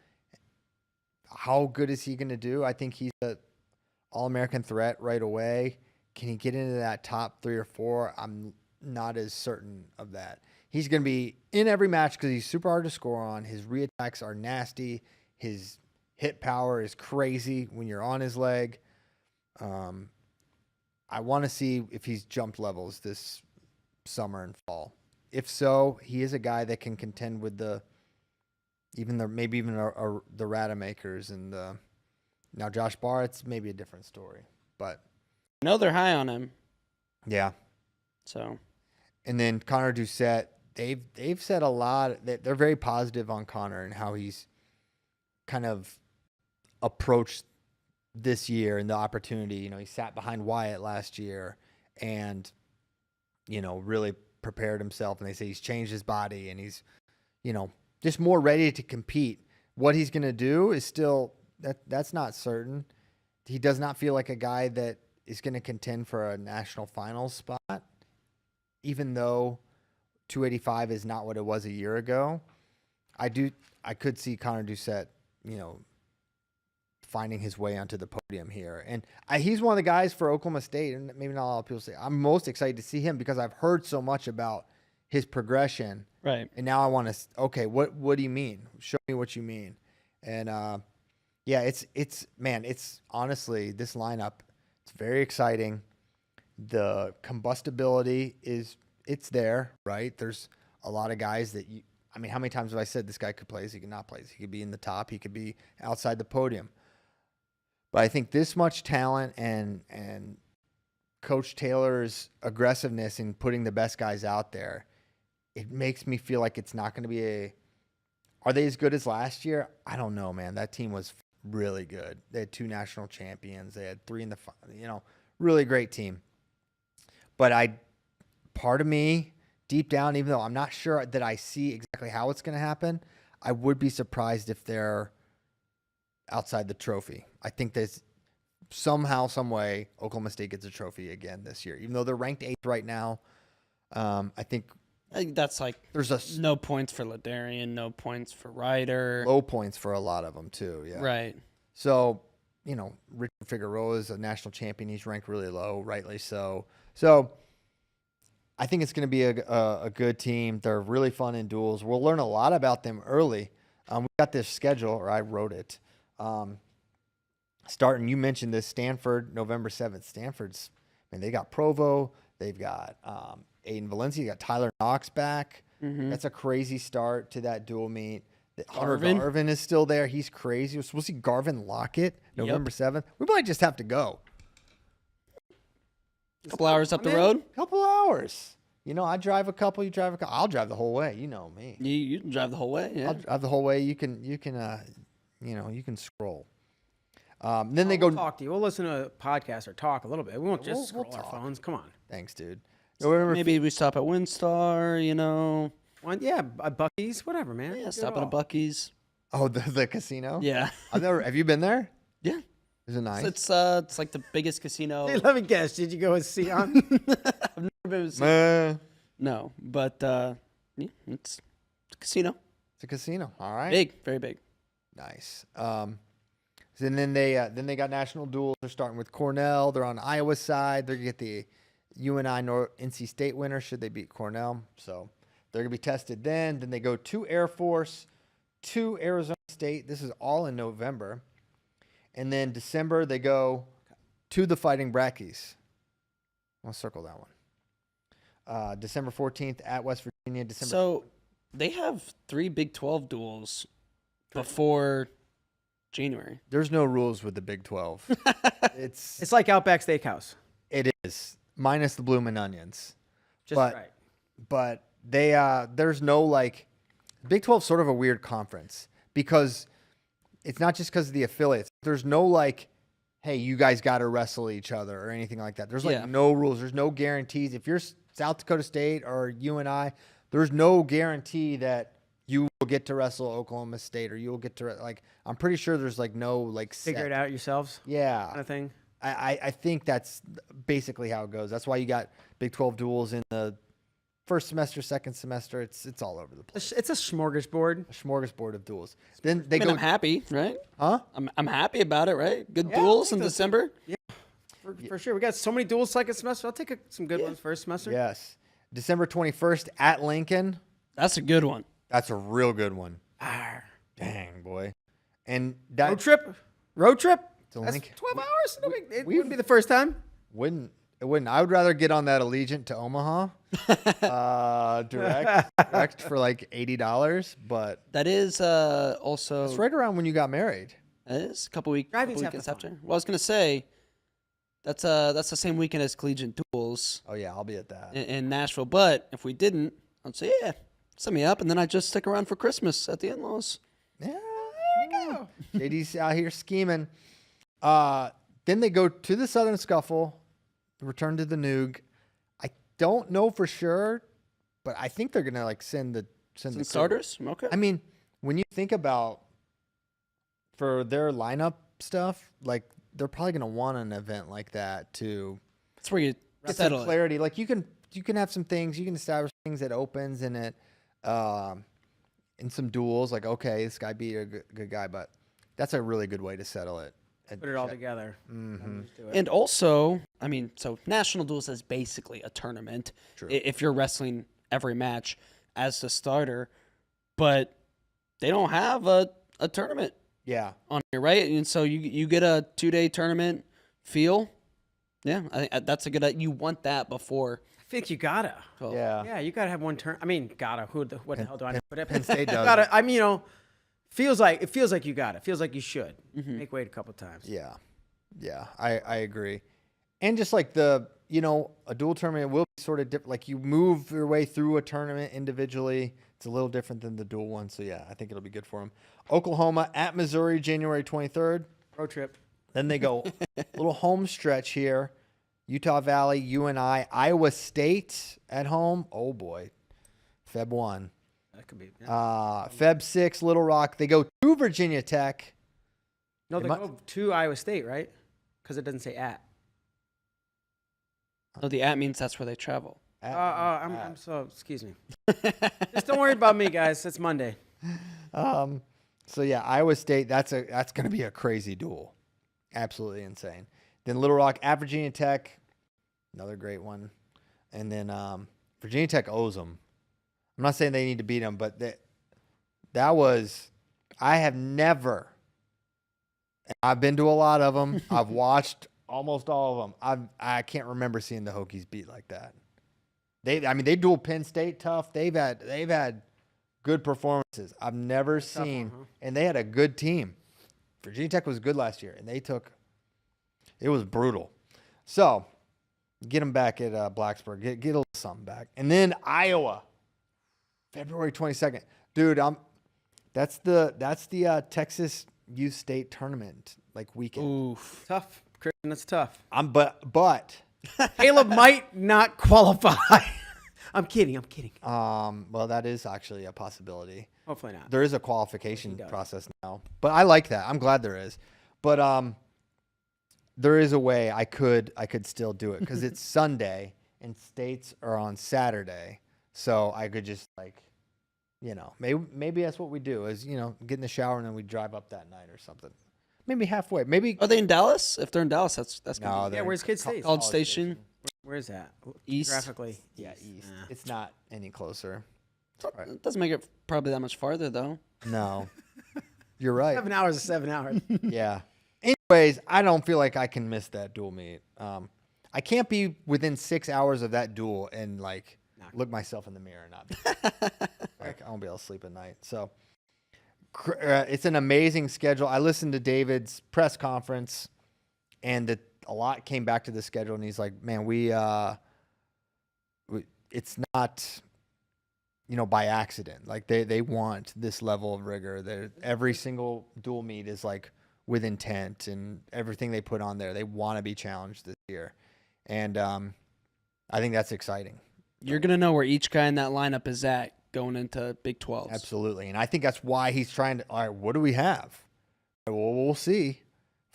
How good is he going to do? I think he's an All-American threat right away. Can he get into that top 3 or 4? I'm not as certain of that. He's going to be in every match because he's super hard to score on. His reattacks are nasty. His hit power is crazy when you're on his leg. I want to see if he's jumped levels this summer and fall. If so, he is a guy that can contend with the Radamakers and now Josh Barr. It's maybe a different story, but I know they're high on him. Yeah. So, and then Connor Doucette, they've said a lot. They're very positive on Connor and how he's kind of approached this year and the opportunity. You know, he sat behind Wyatt last year and, you know, really prepared himself. And they say he's changed his body and he's, you know, just more ready to compete. What he's going to do is still that's not certain. He does not feel like a guy that is going to contend for a national finals spot, even though 285 is not what it was a year ago. I could see Connor Doucette, you know, finding his way onto the podium here. And he's one of the guys for Oklahoma State, and maybe not a lot of people say, I'm most excited to see him because I've heard so much about his progression. right. And now I want to, okay, what do you mean? Show me what you mean. And, yeah, it's honestly, this lineup, it's very exciting. The combustibility it's there, right? There's a lot of guys that how many times have I said this guy could play? He could not play. He could be in the top. He could be outside the podium. But I think this much talent and Coach Taylor's aggressiveness in putting the best guys out there, it makes me feel like it's not going to be are they as good as last year? I don't know, man. That team was really good. They had 2 national champions. They had 3 in the, really great team. But part of me, deep down, even though I'm not sure that I see exactly how it's going to happen, I would be surprised if they're outside the trophy. I think there's somehow, some way, Oklahoma State gets a trophy again this year, even though they're ranked 8th right now. I think that's like there's no points for Ladarian, no points for Ryder. Low points for a lot of them too. Yeah. Right. So, Richard Figueroa is a national champion. He's ranked really low, rightly so. So I think it's going to be a good team. They're really fun in duels. We'll learn a lot about them early. We got this schedule, or I wrote it. Starting, you mentioned this, Stanford, November 7th. Stanford's, they got Provo. They've got Aiden Valencia. You got Tyler Knox back. Mm-hmm. That's a crazy start to that dual meet. Garvin is still there. He's crazy. We're supposed to see Garvin Lockett November 7th. We might just have to go. A couple hours up the road. Couple hours. I drive a couple. You drive a couple. I'll drive the whole way. You know me. You can drive the whole way. Yeah. I'll drive the whole way. You can scroll. Then they go We'll talk to you. We'll listen to a podcast or talk a little bit. We won't just scroll our talk. phones. Come on. Thanks, dude. Maybe we stop at Windstar. Buc-ee's, whatever, man. Yeah, stop at a Buc-ee's. Oh, the casino. Yeah. Have you been there? Yeah. Is it nice? It's like the biggest casino. Hey, let me guess. Did you go with Sion? I've never been with Sion. No, but yeah, it's a casino. It's a casino. All right. Big, very big. Nice. And then they got national duels. They're starting with Cornell. They're on Iowa's side. They're gonna get the UNI NC State winner should they beat Cornell. So they're gonna be tested then. Then they go to Air Force, to Arizona State. This is all in November. And then December, they go to the Fighting Brackies. I'll circle that one. December 14th at West Virginia. So they have 3 Big 12 duels before January. There's no rules with the Big 12. It's like Outback Steakhouse. It is. minus the bloomin' onions. Just but, right. But they there's no like Big 12 is sort of a weird conference because it's not just because of the affiliates. There's no like, hey, you guys got to wrestle each other or anything like that. There's like no rules. There's no guarantees. If you're South Dakota State or UNI, there's no guarantee that you will get to wrestle Oklahoma State or you will get to like. I'm pretty sure there's like no like Figure it out yourselves. Yeah, kind of thing. I think that's basically how it goes. That's why you got Big 12 duels in the first semester, second semester. It's all over the place. It's a smorgasbord. A smorgasbord of duels. Then I'm happy, right? Huh? I'm happy about it, right? Good duels in December. Yeah, for sure. We got so many duels second semester. I'll take some good ones first semester. Yes. December 21st at Lincoln. That's a good one. That's a real good one. Arr. Dang, boy. And that Road trip. to That's Lincoln. 12 hours. It wouldn't be the first time. It wouldn't. I would rather get on that Allegiant to Omaha direct for like $80, but That is also it's right around when you got married. That is a couple weekends Driving's half the after. Well, I was gonna say that's the same weekend as collegiate duels Oh yeah, I'll be at that. in Nashville. But if we didn't, I'd say send me up, and then I just stick around for Christmas at the in-laws. Yeah, there you go. JD's out here scheming. Then they go to the Southern Scuffle, return to the Noog. I don't know for sure, but I think they're gonna like send the Some starters. Okay. I mean, when you think about for their lineup stuff, like they're probably gonna want an event like that to That's where you get settle some it. clarity. Like you can have some things, you can establish things at opens and at in some duels. Like okay, this guy beat a good guy, but that's a really good way to settle it. And Put it all together. Mm-hmm. And also, I mean, so national duels is basically a tournament. True. If you're wrestling every match as the starter, but they don't have a tournament Yeah. on here, right? And so you get a 2-day tournament feel. Yeah, I think that's a good. You want that before. I think you gotta. So, Yeah. You gotta have one turn. I mean, gotta. What the hell do I know? But Penn State does. gotta. I mean, feels like you got it. Feels like you should make weight a couple times. Yeah. Yeah. I agree. And just like a dual tournament will be sort of different. Like you move your way through a tournament individually. It's a little different than the dual one. So yeah, I think it'll be good for them. Oklahoma at Missouri, January 23rd. Road trip. Then they go little home stretch here. Utah Valley, UNI, Iowa State at home. Oh boy. Feb 1. That could be. Feb 6, Little Rock. They go to Virginia Tech. No, they go to Iowa State, right? Because it doesn't say at. No, the at means that's where they travel. I'm so. Excuse me. Just don't worry about me, guys. It's Monday. So yeah, Iowa State. That's going to be a crazy duel. Absolutely insane. Then Little Rock at Virginia Tech. Another great one. And then Virginia Tech owes them. I'm not saying they need to beat them, but that was. I have never. I've been to a lot of them. I've watched almost all of them. I can't remember seeing the Hokies beat like that. They duel Penn State tough. They've had good performances. I've never seen, and they had a good team. Virginia Tech was good last year, and it was brutal. So get them back at Blacksburg. Get a little something back, and then Iowa, February 22nd, dude. That's the Texas Youth State Tournament weekend. Oof. Tough, Christian. That's tough. But Caleb might not qualify. I'm kidding. well, that is actually a possibility. Hopefully not. There is a qualification process now, but I like that. I'm glad there is. But there is a way I could still do it because it's Sunday and states are on Saturday, so I could just maybe that's what we do is get in the shower and then we drive up that night or something. Maybe halfway. Maybe Are they in Dallas? If they're in Dallas, that's no. good. Yeah, where's Kid State? College Station. Where is that? East. Graphically. Yeah, east. It's not any closer. It doesn't make it probably that much farther though. No, you're right. 7 hours is 7 hours. Yeah. Anyways, I don't feel like I can miss that duel meet. I can't be within 6 hours of that duel and look myself in the mirror and not I won't be able to sleep at night. So it's an amazing schedule. I listened to David's press conference, and a lot came back to the schedule, and he's like, man, it's not, by accident. Like they want this level of rigor. Every single dual meet is like with intent, and everything they put on there, they want to be challenged this year. And I think that's exciting. You're going to know where each guy in that lineup is at going into Big 12s. Absolutely. And I think that's why he's trying to, all right, what do we have? Well, we'll see.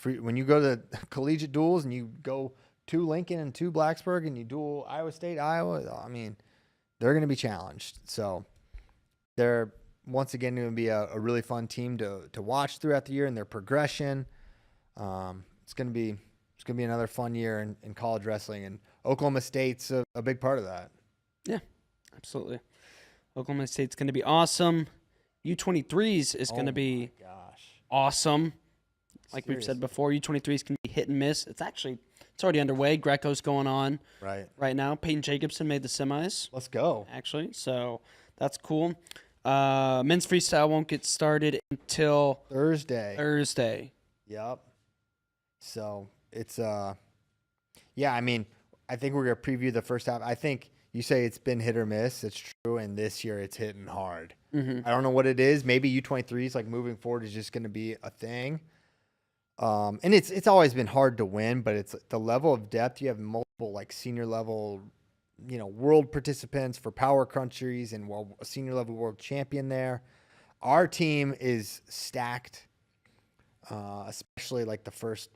When you go to collegiate duels and you go 2 Lincoln and 2 Blacksburg and you duel Iowa State, Iowa, I mean, they're going to be challenged. So they're, once again, going to be a really fun team to watch throughout the year and their progression. It's going to be another fun year in college wrestling, and Oklahoma State's a big part of that. Yeah, absolutely. Oklahoma State's going to be awesome. U23s is going to be awesome. Like we've said before, U23s can be hit and miss. It's already underway. Greco's going on right now. Peyton Jacobson made the semis. Let's go. Actually, so that's cool. Men's freestyle won't get started until Thursday. Yep. So it's yeah, I mean, I think we're gonna preview the first half. I think you say it's been hit or miss. It's true, and this year it's hitting hard. I don't know what it is. Maybe U23s like moving forward is just gonna be a thing. And it's always been hard to win, but it's the level of depth. You have multiple like senior level, world participants for power countries and a senior level world champion there. Our team is stacked, especially like the first,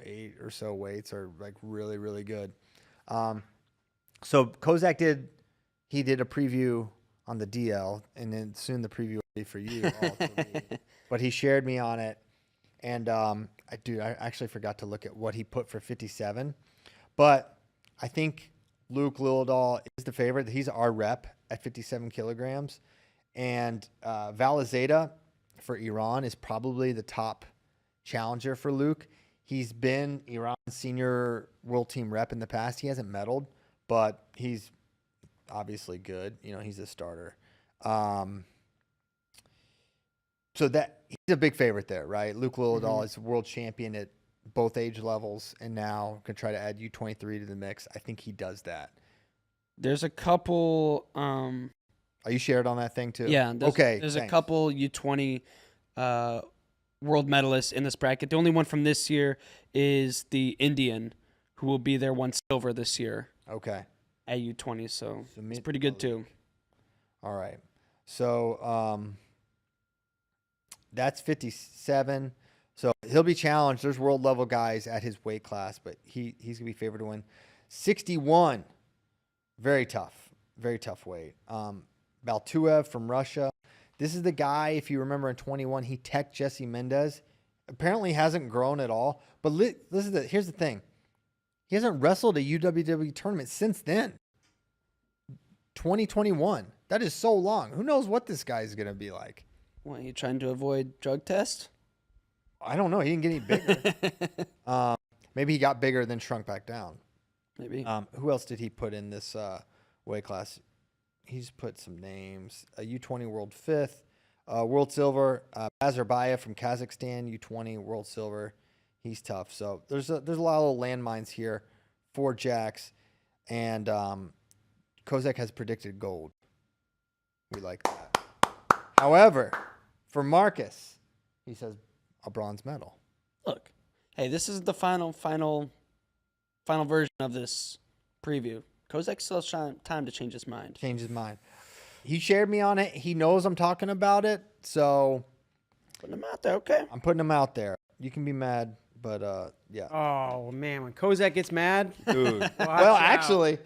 8 or so weights are like really, really good. So Kozak did a preview on the DL, and then soon the preview will be for you all to read. But he shared me on it. And I actually forgot to look at what he put for 57. But I think Luke Lildahl is the favorite. He's our rep at 57 kilograms. And Valizada for Iran is probably the top challenger for Luke. He's been Iran's senior world team rep in the past. He hasn't medaled, but he's obviously good. He's a starter. So that he's a big favorite there, right? Luke Lildahl is world champion at both age levels, and now can try to add U23 to the mix. I think he does that. There's a couple. Are you shared on that thing too? Yeah. There's thanks. a couple U20 world medalists in this bracket. The only one from this year is the Indian, who will be there, won silver this year. Okay. At U20, so it's pretty good too. All right. So that's 57. So he'll be challenged. There's world level guys at his weight class, but he's gonna be favored to win. 61, very tough weight. Baltuev from Russia. This is the guy, if you remember in 21, he teched Jesse Mendez. Apparently hasn't grown at all. But here's the thing. He hasn't wrestled a UWW tournament since then. 2021. That is so long. Who knows what this guy is gonna be like? What, are you trying to avoid drug tests? I don't know. He didn't get any bigger. Maybe he got bigger then shrunk back down. Maybe. Who else did he put in this weight class? He's put some names. A U20 world 5th, world silver. Bazarbayev from Kazakhstan, U20 world silver. He's tough. So there's a lot of little landmines here for Jax, and Kozak has predicted gold. We like that. However, for Marcus, he says a bronze medal. Look, hey, this is the final version of this preview. Kozak still has time to change his mind. He shared me on it. He knows I'm talking about it, so putting him out there. Okay, I'm putting him out there. You can be mad, but yeah. Oh man, when Kozak gets mad, dude. Well, actually,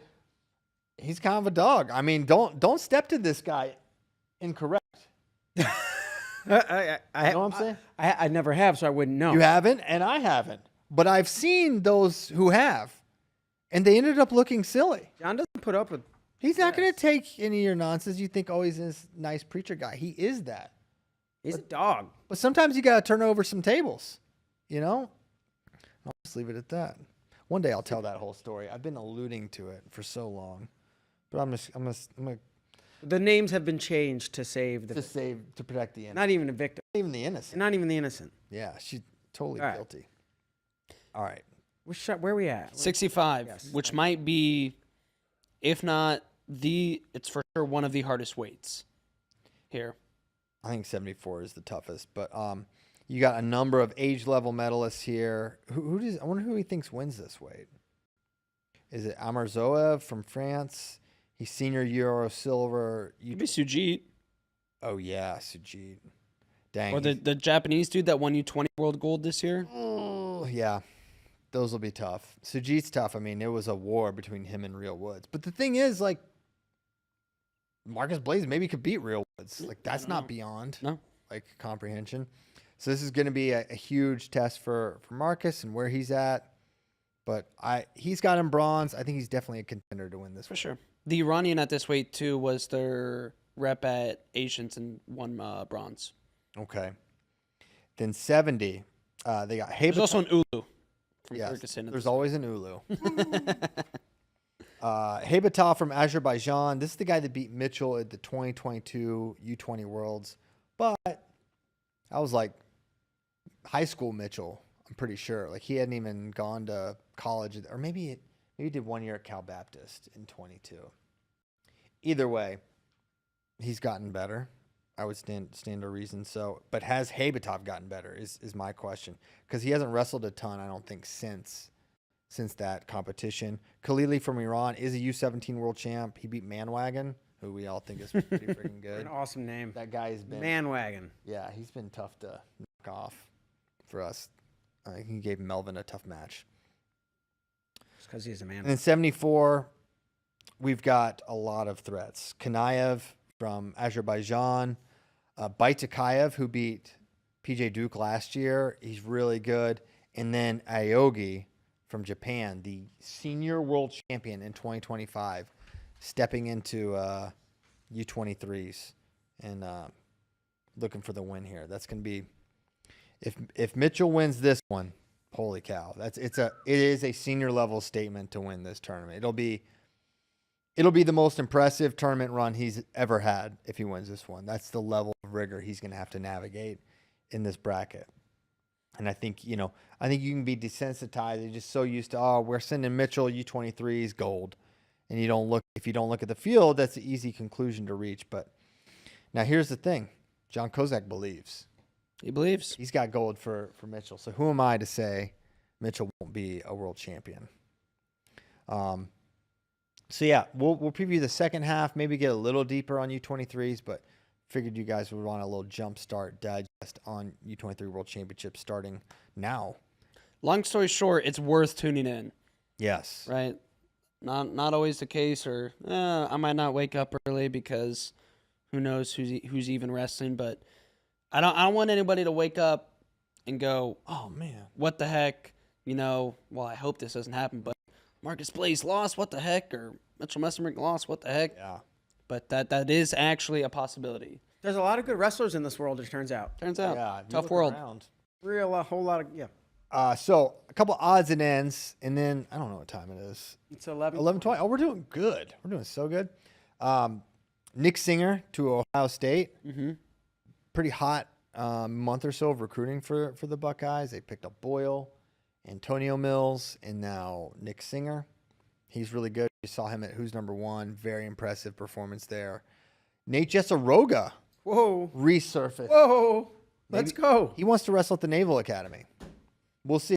he's kind of a dog. I mean, don't step to this guy incorrect. I know what I'm saying? I never have, so I wouldn't know. You haven't, and I haven't. But I've seen those who have, and they ended up looking silly. John doesn't put up with. He's not going to take any of your nonsense. You think, oh, he's this nice preacher guy. He is that. He's a dog. But sometimes you got to turn over some tables, I'll just leave it at that. One day I'll tell that whole story. I've been alluding to it for so long, but I'm gonna. The names have been changed to protect the innocent. Not even a victim. Not even the innocent. Not even the innocent. Yeah, she's totally guilty. All right. Where are we at? 65, Yes. which might be, if not it's for sure one of the hardest weights here. I think 74 is the toughest, but you got a number of age level medalists here. I wonder who he thinks wins this weight. Is it Amarzoev from France? He's senior Euro silver. Could be Sujit. Oh yeah, Sujit. Dang. Or the Japanese dude that won U20 world gold this year. Oh yeah, those will be tough. Sujit's tough. I mean, it was a war between him and Real Woods. But the thing is, like, Marcus Blaze maybe could beat Real Woods. Like, that's not beyond comprehension. So this is going to be a huge test for Marcus and where he's at. But he's got him bronze. I think he's definitely a contender to win this For weight. sure. The Iranian at this weight, too, was their rep at Asians and won bronze. Okay. Then 70. They got There's Hebatov. also an Ulu from Yes, Kyrgyzstan. there's always an Ulu. Hebatov from Azerbaijan. This is the guy that beat Mitchell at the 2022 U20 Worlds. But I was like high school Mitchell, I'm pretty sure. Like, he hadn't even gone to college. Or maybe he did 1 year at Cal Baptist in 22. Either way, he's gotten better. I would stand to reason so. But has Hebatov gotten better is my question. Because he hasn't wrestled a ton, I don't think, since that competition. Khalili from Iran is a U17 world champ. He beat Manwagon, who we all think is pretty freaking good. An awesome name. That guy's been... Manwagon. Yeah, he's been tough to knock off for us. He gave Melvin a tough match. Just because he's a man. And then 74, we've got a lot of threats. Kanayev from Azerbaijan. Baitakayev, who beat PJ Duke last year. He's really good. And then Aogi from Japan, the senior world champion in 2025, stepping into U23s and looking for the win here. That's going to be, if Mitchell wins this one, holy cow! It is a senior level statement to win this tournament. It'll be the most impressive tournament run he's ever had if he wins this one. That's the level of rigor he's going to have to navigate in this bracket. And I think you can be desensitized. You're just so used to, we're sending Mitchell U23s gold. And if you don't look at the field, that's an easy conclusion to reach. But now here's the thing. John Kozak believes. He believes. He's got gold for Mitchell. So who am I to say Mitchell won't be a world champion? So yeah, we'll preview the second half, maybe get a little deeper on U23s, but figured you guys would want a little jump start digest on U23 World Championship starting now. Long story short, it's worth tuning in. Yes. Right? Not always the case, or I might not wake up early because who knows who's even wrestling, but I don't want anybody to wake up and go, Oh man, what the heck? Well, I hope this doesn't happen, but Marcus Blaze lost, what the heck? Or Mitchell Messenbrick lost, what the heck? yeah. But that is actually a possibility. There's a lot of good wrestlers in this world, it turns out. Turns out. Yeah, you Tough look world. around. A whole lot of, yeah. So a couple odds and ends, and then I don't know what time it is. It's 11. 11:20. Oh, we're doing good. We're doing so good. Nick Singer to Ohio State. Mm-hmm. Pretty hot month or so of recruiting for the Buckeyes. They picked up Boyle, Antonio Mills, and now Nick Singer. He's really good. You saw him at Who's Number One. Very impressive performance there. Nate Jesseroga Whoa. resurfaced. Whoa. Let's Maybe- go. He wants to wrestle at the Naval Academy. We'll see.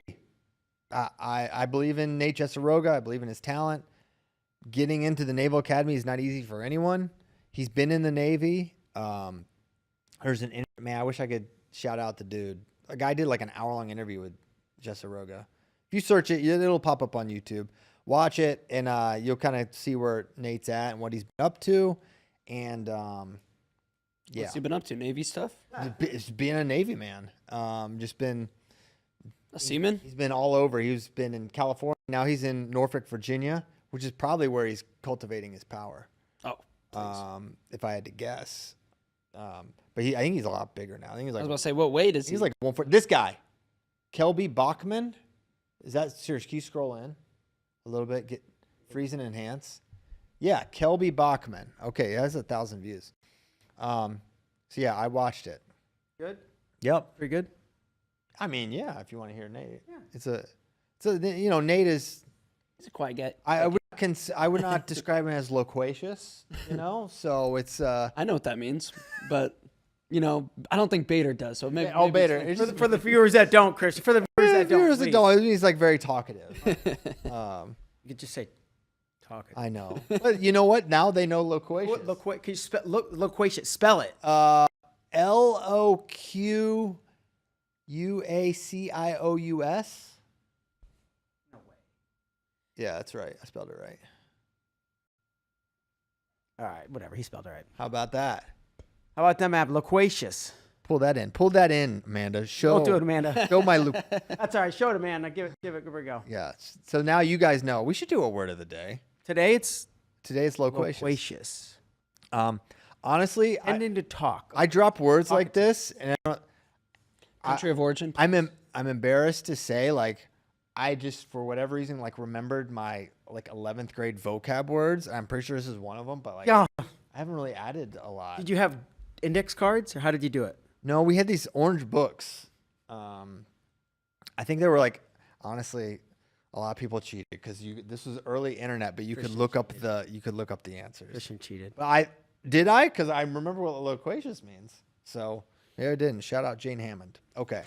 I believe in Nate Jesseroga. I believe in his talent. Getting into the Naval Academy is not easy for anyone. He's been in the Navy. There's man, I wish I could shout out the dude. A guy did like an hour-long interview with Jesseroga. If you search it, it'll pop up on YouTube. Watch it, and you'll kind of see where Nate's at and what he's been up to. And yeah, What's he been up to? Navy stuff? it's being a Navy man. Just been A seaman? he's been all over. He's been in California. Now he's in Norfolk, Virginia, which is probably where he's cultivating his power. Oh, please. If I had to guess. But I think he's a lot bigger now. I think he's I like was about to say, what weight is he? he's like this guy, Kelby Bachman. Is that serious? Can you scroll in a little bit? Get freeze and enhance. Yeah, Kelby Bachman. Okay, it has 1,000 views. So yeah, I watched it. Good? Yep. Pretty good? I mean, yeah, if you want to hear Nate. Yeah. It's a So Nate is. He's a quiet guy. I would not describe him as loquacious. So it's. I know what that means, but I don't think Bader does. So maybe. Oh, maybe Bader. it's- It's just- For the viewers that don't, Christian. For the viewers that don't, please. He's like very talkative. You could just say talking. I know. But you know what? Now they know loquacious. Can you spell loquacious? Spell it. LOQUACIOUS. No way. Yeah, that's right. I spelled it right. All right, whatever. He spelled it right. How about that? How about them, Ab? Loquacious. Pull that in, Amanda. Don't do it, Amanda. Show my That's all right. Show it, Amanda. Give it a go. Yeah. So now you guys know. We should do a word of the day. Today it's Today it's loquacious. loquacious. Honestly, Ending to talk. I drop words like this, and Country of origin. I'm embarrassed to say, like, I just for whatever reason remembered my 11th grade vocab words. I'm pretty sure this is one of them, but Yeah. I haven't really added a lot. Did you have index cards, or how did you do it? No, we had these orange books. I think they were honestly, a lot of people cheated because this was early internet, but you could look up the answers. Christian cheated. But because I remember what loquacious means. So yeah, I didn't. Shout out Jane Hammond. Okay,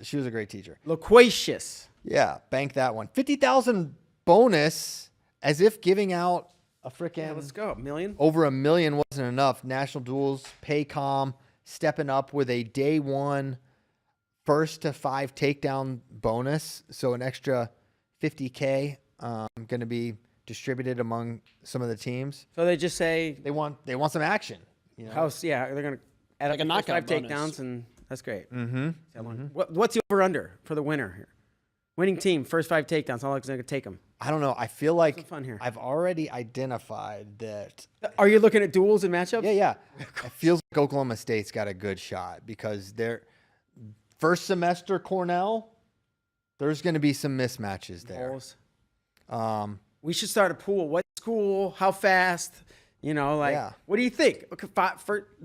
she was a great teacher. Loquacious. Yeah, bank that one. 50,000 bonus, as if giving out a freaking Yeah, let's go. $1 million. over $1 million wasn't enough. National Duels, Paycom, stepping up with a day one first to 5 takedown bonus. So an extra $50K going to be distributed among some of the teams. So they just say They want some action. house. Yeah, they're gonna add Like up a the first knockout 5 bonus. takedowns, and that's great. Mm-hmm. What's the over under for the winner here? Winning team, first 5 takedowns. How long is it gonna take them? I don't know. I feel like Some fun here. I've already identified that. Are you looking at duels and matchups? Yeah. It feels like Oklahoma State's got a good shot because they're first semester Cornell. There's going to be some mismatches there. Polls. We should start a pool. What school? How fast? Yeah. What do you think? Okay,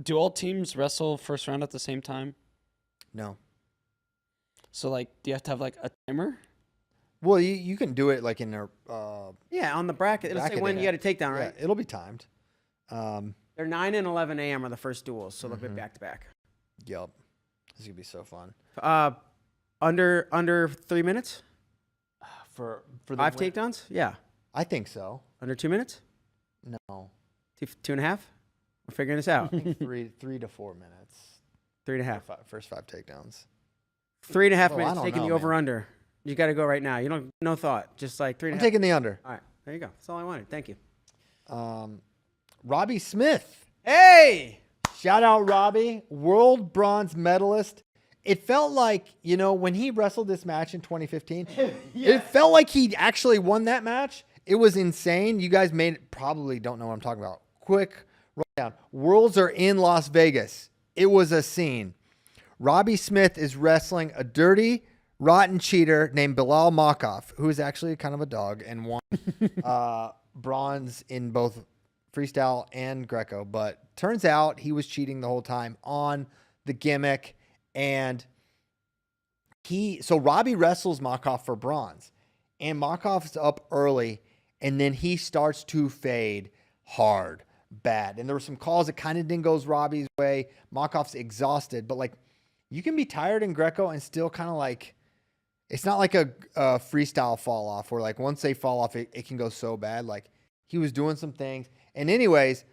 Do all teams wrestle first round at the same time? No. So do you have to have a timer? Well, you can do it in their yeah, on the bracket. It'll say bracket when they you got have. a takedown, right? Yeah, it'll be timed. They're 9 and 11 a.m. are the first duels, so they'll be back to back. Yup. This is gonna be so fun. Under 3 minutes? For the 5 win- takedowns? Yeah. I think so. Under 2 minutes? No. 2.5? We're figuring this out. 3 to 4 minutes. 3.5. First 5 takedowns. 3.5 Oh, I minutes don't taking know, the over man. under. You got to go right now. You don't, no thought. Just 3.5. I'm taking the under. All right. There you go. That's all I wanted. Thank you. Robbie Smith. Hey! Shout out Robbie, world bronze medalist. It felt like, when he wrestled this match in 2015, it felt like he actually won that match. It was insane. You guys probably don't know what I'm talking about. Quick rundown. Worlds are in Las Vegas. It was a scene. Robbie Smith is wrestling a dirty, rotten cheater named Bilal Makov, who is actually kind of a dog and won bronze in both freestyle and Greco. But turns out he was cheating the whole time on the gimmick. And so Robbie wrestles Makov for bronze. And Makov's up early. And then he starts to fade hard, bad. And there were some calls that kind of didn't go Robbie's way. Makov's exhausted. But you can be tired in Greco and still kind of it's not like a freestyle fall off where once they fall off, it can go so bad. He was doing some things. And anyways,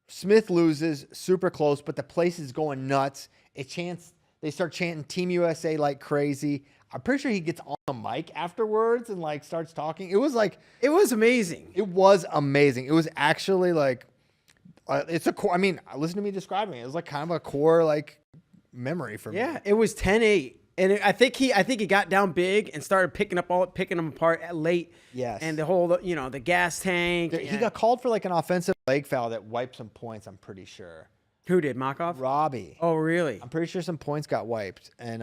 Smith loses, super close, but the place is going nuts. They start chanting Team USA like crazy. I'm pretty sure he gets on the mic afterwards and starts talking. It was It was amazing. it was amazing. It was actually it's a core. I mean, listen to me describing it. It was kind of a core memory for me. Yeah, it was 10-8. And I think he got down big and started picking them apart late. Yes. And the whole, the gas tank. He got called for an offensive leg foul that wiped some points, I'm pretty sure. Who did? Makov? Robbie. Oh, really? I'm pretty sure some points got wiped. And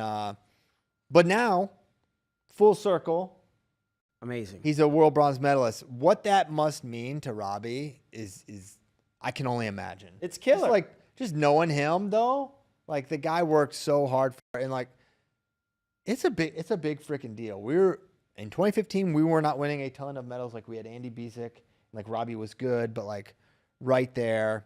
but now, full circle, Amazing. he's a world bronze medalist. What that must mean to Robbie is I can only imagine. It's killer. Just knowing him though, the guy worked so hard for it, and It's a big freaking deal. In 2015, we were not winning a ton of medals. Like we had Andy Bezic, like Robbie was good, but like right there.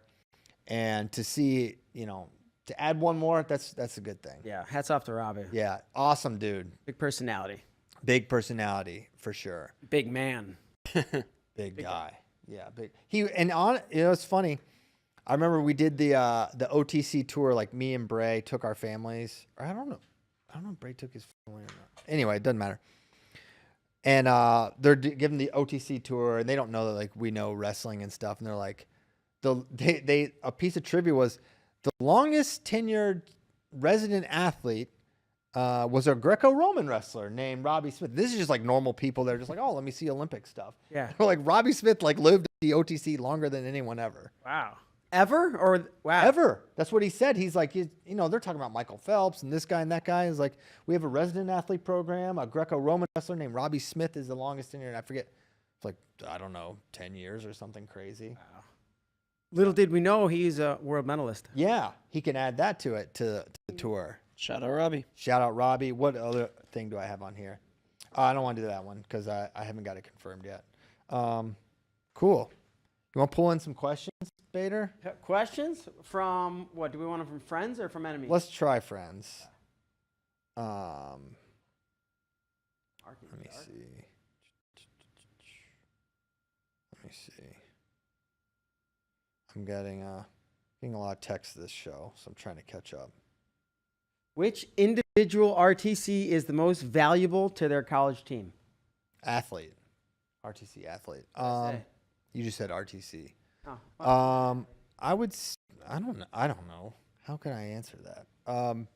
And to see, to add one more, that's a good thing. Yeah, hats off to Robbie. Yeah, awesome dude. Big personality. Big personality for sure. Big man. Big guy. Yeah, big. It's funny. I remember we did the OTC tour. Like me and Bray took our families. Or I don't know if Bray took his family or not. Anyway, it doesn't matter. And they're giving the OTC tour, and they don't know that like we know wrestling and stuff. And they're like, a piece of trivia was the longest tenured resident athlete was a Greco-Roman wrestler named Robbie Smith. This is just like normal people. They're just like, oh, let me see Olympic stuff. Yeah. Like Robbie Smith like lived the OTC longer than anyone ever. Wow. Ever? Or wow. Ever. That's what he said. He's like, they're talking about Michael Phelps and this guy and that guy. Is like, we have a resident athlete program. A Greco-Roman wrestler named Robbie Smith is the longest tenured. I forget. It's like, I don't know, 10 years or something crazy. Wow. Little did we know he's a world medalist. Yeah. He can add that to it, to the tour. Shout out Robbie. Shout out Robbie. What other thing do I have on here? I don't want to do that one because I haven't got it confirmed yet. Cool. You want to pull in some questions, Bader? Questions from what? Do we want them from friends or from enemies? Let's try friends. Let me see. Let me see. I'm getting a lot of text this show, so I'm trying to catch up. Which individual RTC is the most valuable to their college team? Athlete. RTC athlete. You just said RTC. Oh, well, I don't know. How can I answer that? I'm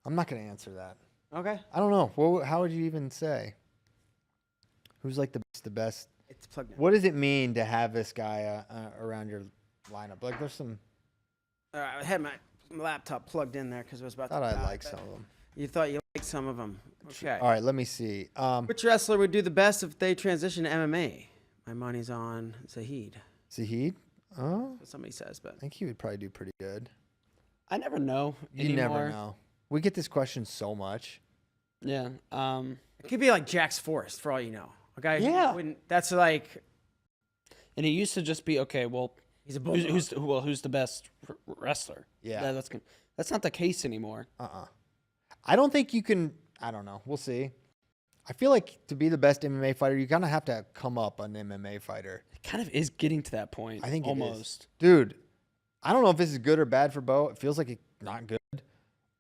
not going to answer that. okay. I don't know. How would you even say? Who's like the best? It's plugged in. What does it mean to have this guy around your lineup? Like there's some. I had my laptop plugged in there because it was about Thought to I die, liked but some of them. You thought you liked some of them. Okay. All right, let me see. Which wrestler would do the best if they transition to MMA? My money's on Zahid. Zahid? Oh, That's what somebody says, but I think he would probably do pretty good. I never know You anymore. never know. We get this question so much. Yeah. it could be like Jax Forrest for all you know. A guy who Yeah. wouldn't. That's like And it used to just be, okay, well, he's a who's the best wrestler? Yeah. That's not the case anymore. I don't think you can. I don't know. We'll see. I feel like to be the best MMA fighter, you kind of have to come up an MMA fighter. It kind of is getting to that point. I think it is. almost. Dude, I don't know if this is good or bad for Bo. It feels like it's not good.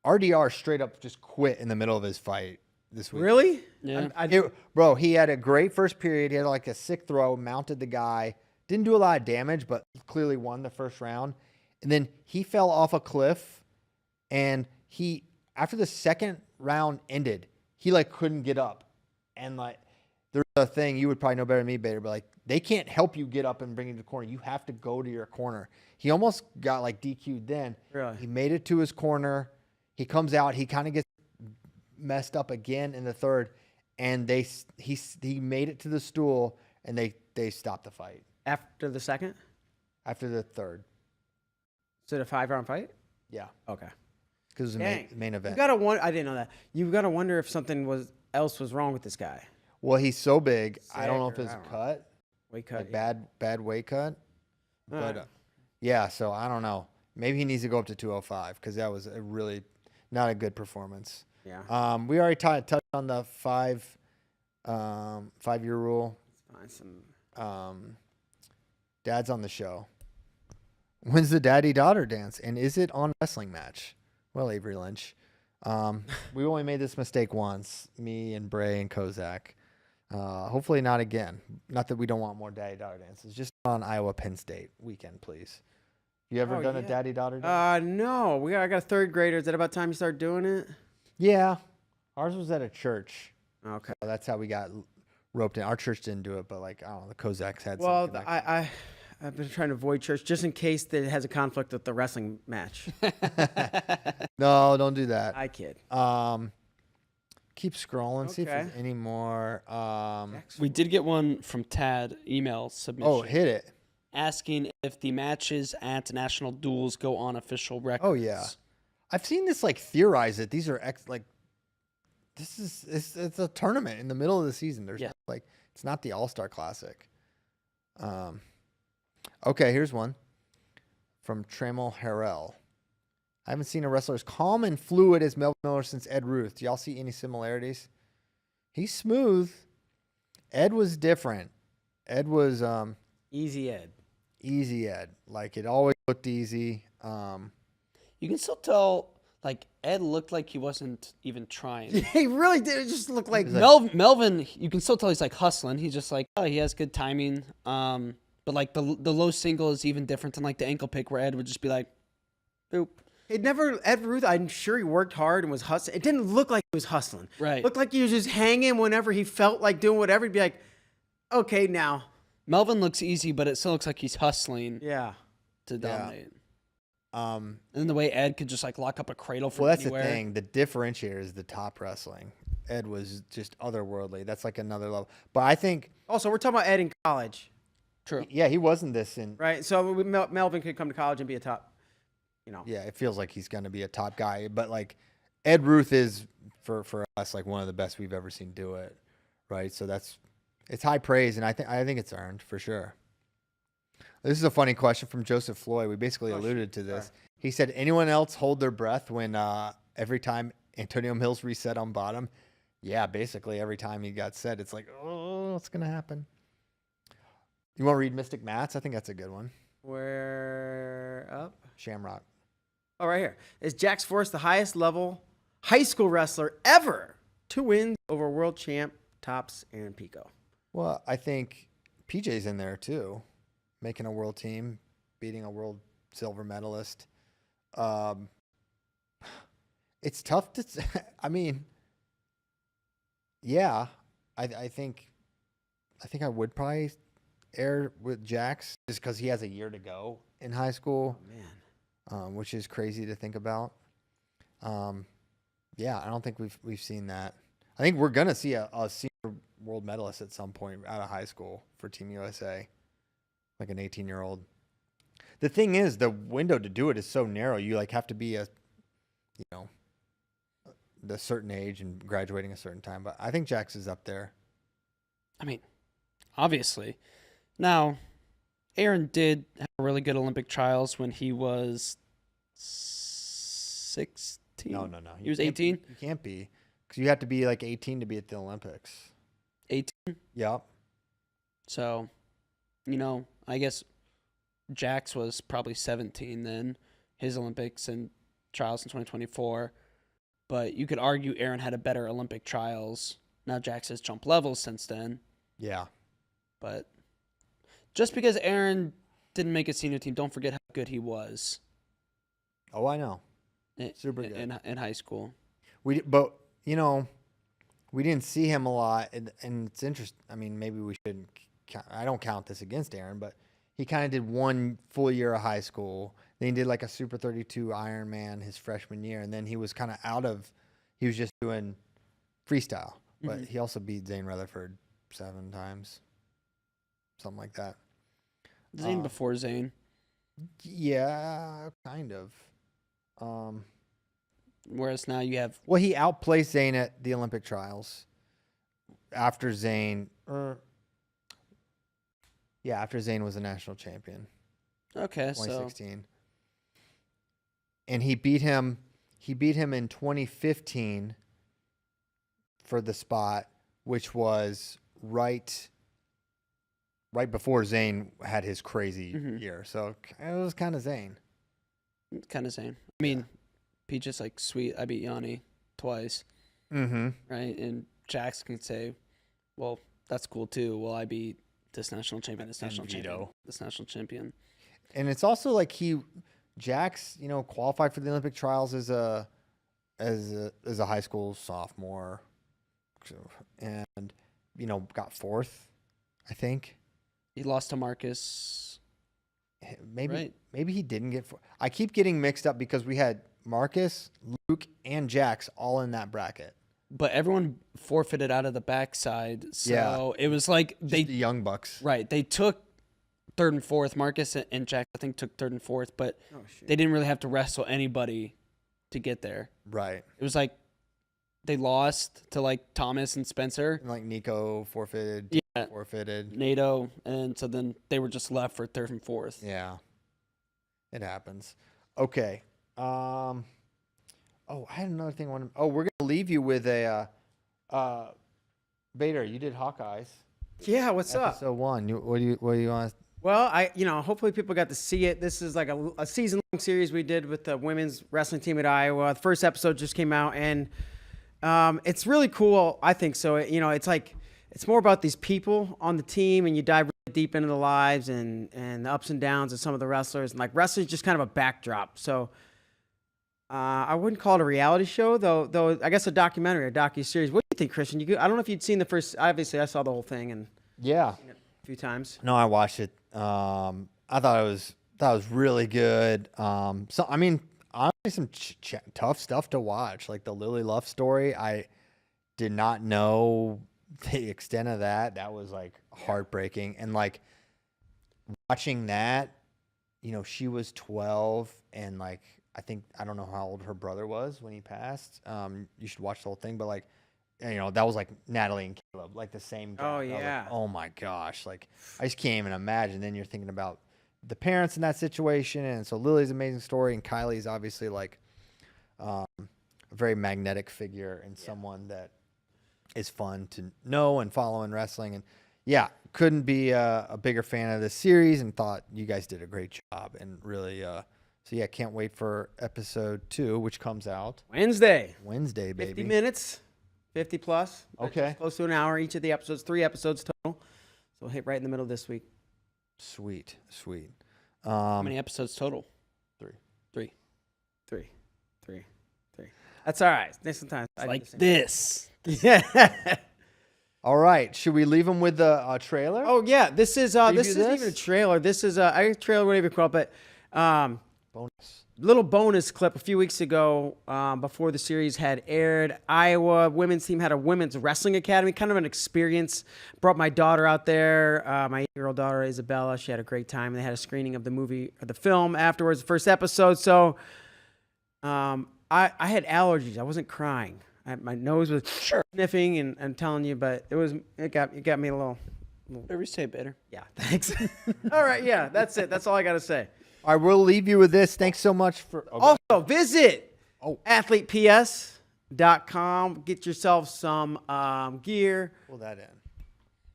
RDR straight up just quit in the middle of his fight this week. really. Yeah. Bro, he had a great first period. He had like a sick throw, mounted the guy. Didn't do a lot of damage, but clearly won the first round. And then he fell off a cliff, and after the second round ended, he like couldn't get up. And like there's a thing you would probably know better than me, Bader, but like they can't help you get up and bring you to the corner. You have to go to your corner. He almost got like DQ'd then. Really? He made it to his corner. He comes out. He kind of gets messed up again in the third, and he made it to the stool, and they stopped the fight After the second, after the third. is it a 5-round fight? Yeah, Okay. because it was the main event. You gotta wonder. I didn't know that. You gotta wonder if something else was wrong with this guy. Well, he's so big. I don't know if Sick or it's I don't know. cut, Weight cut. like bad weight cut. All But right. yeah, so I don't know. Maybe he needs to go up to 205 because that was a really not a good performance. Yeah. We already touched on the 5-year rule. Find some. Dad's on the show. When's the daddy-daughter dance? And is it on Wrestling Match? Well, Avery Lynch. We only made this mistake once, me and Bray and Kozak. Hopefully not again. Not that we don't want more daddy-daughter dances. Just on Iowa Penn State weekend, please. You ever done a daddy-daughter dance? No. I got a third grader. Is that about time you start doing it? Yeah. Ours was at a church. Okay. So that's how we got roped in. Our church didn't do it, but like, I don't know, the Kozaks had some Well, connection. I've been trying to avoid church just in case that it has a conflict with the wrestling match. No, don't do that. I kid. Keep scrolling, see if there's Okay. any more. We did get one from Tad, email submission. Oh, hit it. Asking if the matches at National Duels go on official records. Oh, yeah. I've seen this like theorize it. These are it's a tournament in the middle of the season. There's Yeah. it's not the All-Star Classic. Okay, here's one from Trammell Harrell. I haven't seen a wrestler as calm and fluid as Melvin Miller since Ed Ruth. Do y'all see any similarities? He's smooth. Ed was different. Ed was Easy Ed. easy Ed. Like, it always looked easy. You can still tell, like, Ed looked like he wasn't even trying. He really did. It just looked like Melvin, you can still tell he's, like, hustling. He's just like, oh, he has good timing. But, like, the low single is even different than, like, the ankle pick where Ed would just be like, boop. Ed Ruth, I'm sure he worked hard and was hustling. It didn't look like he was hustling. Right. It looked like he was just hanging whenever he felt like doing whatever. He'd be like, okay, now. Melvin looks easy, but it still looks like he's hustling Yeah. to dominate. Um, And then the way Ed could just, like, lock up a cradle from well, that's anywhere. the thing. The differentiator is the top wrestling. Ed was just otherworldly. That's like another level. But I think, Also, we're talking about Ed in college, True. yeah, he wasn't this in. right? So Melvin could come to college and be a top, Yeah, it feels like he's going to be a top guy. But like Ed Ruth is for us like one of the best we've ever seen do it, right? So it's high praise, and I think it's earned for sure. This is a funny question from Joseph Floyd. We basically alluded to this. Sorry. He said, anyone else hold their breath when every time Antonio Mills reset on bottom? Yeah, basically every time he got set, it's like, oh, what's going to happen? You want to read Mystic Mats? I think that's a good one. Where up? Shamrock. Oh, right here. Is Jax Forrest the highest level high school wrestler ever? 2 wins over world champ Tops Aaron Pico. Well, I think PJ's in there too, making a world team, beating a world silver medalist. It's tough to. I mean, yeah, I think I would probably air with Jax just because he has a year to go in high school, Man. which is crazy to think about. Yeah, I don't think we've seen that. I think we're gonna see a senior world medalist at some point out of high school for Team USA, like an 18-year-old. The thing is, the window to do it is so narrow. You like have to be a certain age and graduating a certain time. But I think Jax is up there. I mean, obviously. Now, Aaron did have really good Olympic trials when he was 16. No. He was can't 18? You can't be, because you have to be like 18 to be at the Olympics. 18. Yep. So, I guess Jax was probably 17 then, his Olympics and trials in 2024. But you could argue Aaron had a better Olympic trials. Now Jax has jumped levels since then. Yeah. But just because Aaron didn't make a senior team, don't forget how good he was. Oh, I know. Super good. in high school. We didn't see him a lot, and it's interesting. I mean, maybe we shouldn't. I don't count this against Aaron, but he kind of did 1 full year of high school. Then he did like a Super 32 Ironman his freshman year, and then he was kind of he was just doing freestyle. But he also beat Zane Rutherford 7 times, something like that. Zane before Zane. Yeah, kind of. Whereas now you have. Well, he outplaced Zane at the Olympic trials. After Zane, after Zane was a national champion, Okay, 2016, and he beat him. He beat him in 2015 for the spot, which was right before Zane had his crazy year. So it was kind of Zane. Kind of Zane. I mean, Peach is like, sweet, I beat Yanni twice. Mm-hmm. Right? And Jax can say, well, that's cool too. Well, I beat this national champion, this national champion, this national champion. And it's also like Jax, qualified for the Olympic trials as a high school sophomore, and got 4th, I think. He lost to Marcus. Maybe he didn't get. I keep getting mixed up because we had Marcus, Luke, and Jax all in that bracket. But everyone forfeited out of the backside, so it was like The Young Bucks. Right, they took 3rd and 4th. Marcus and Jax, I think, took 3rd and 4th, but they didn't really have to wrestle anybody to get there. Right. It was like they lost to like Thomas and Spencer. And like Nico forfeited. Yeah. Forfeited. NATO, and so then they were just left for third and fourth. Yeah. It happens. Okay. I had another thing I wanted. Oh, we're gonna leave you with a Bader, you did Hawkeyes. Yeah, what's up? Episode 1. What do you want? Well, hopefully people got to see it. This is like a season-long series we did with the women's wrestling team at Iowa. The first episode just came out, and it's really cool. I think so. It's like it's more about these people on the team, and you dive really deep into the lives and the ups and downs of some of the wrestlers. And like wrestling is just kind of a backdrop. So I wouldn't call it a reality show, though. I guess a documentary, a docu-series. What do you think, Christian? I don't know if you'd seen the first. Obviously, I saw the whole thing and Yeah. seen it a few times. No, I watched it. I thought it was really good. So I mean, honestly, some tough stuff to watch. Like the Lily Luff story, I did not know the extent of that. That was like heartbreaking. And like watching that, she was 12, and like I don't know how old her brother was when he passed. You should watch the whole thing, but like, that was like Natalie and Caleb, like the same guy. Oh, I was like, yeah. oh my gosh. Like I just can't even imagine. Then you're thinking about the parents in that situation. And so Lily's an amazing story, and Kylie's obviously like a very magnetic figure and someone that is fun to know and follow in wrestling. And yeah, couldn't be a bigger fan of this series, and thought you guys did a great job, and really, so yeah, can't wait for episode 2, which comes out Wednesday, baby. 50 minutes, 50 plus. Okay. Close to an hour each of the episodes, 3 episodes total. So we'll hit right in the middle this week. Sweet. How many episodes total? 3. 3. That's all right. Sometimes I do Like the same. this. Yeah. All right. Should we leave them with the trailer? Oh yeah. This isn't this? even a trailer. This is a trailer, whatever you call it, but Bonus. little bonus clip a few weeks ago, before the series had aired. Iowa women's team had a women's wrestling academy, kind of an experience. Brought my daughter out there, my 8-year-old daughter Isabella. She had a great time. They had a screening of the film afterwards, the first episode. So I had allergies. I wasn't crying. My nose was sniffing, and I'm telling you, but it got me a little. Whatever you say, Bader. Yeah, thanks. All right, yeah, that's it. That's all I got to say. All right, we'll leave you with this. Thanks so much for. Also, visit athleteps.com. Get yourself some gear Pull that in.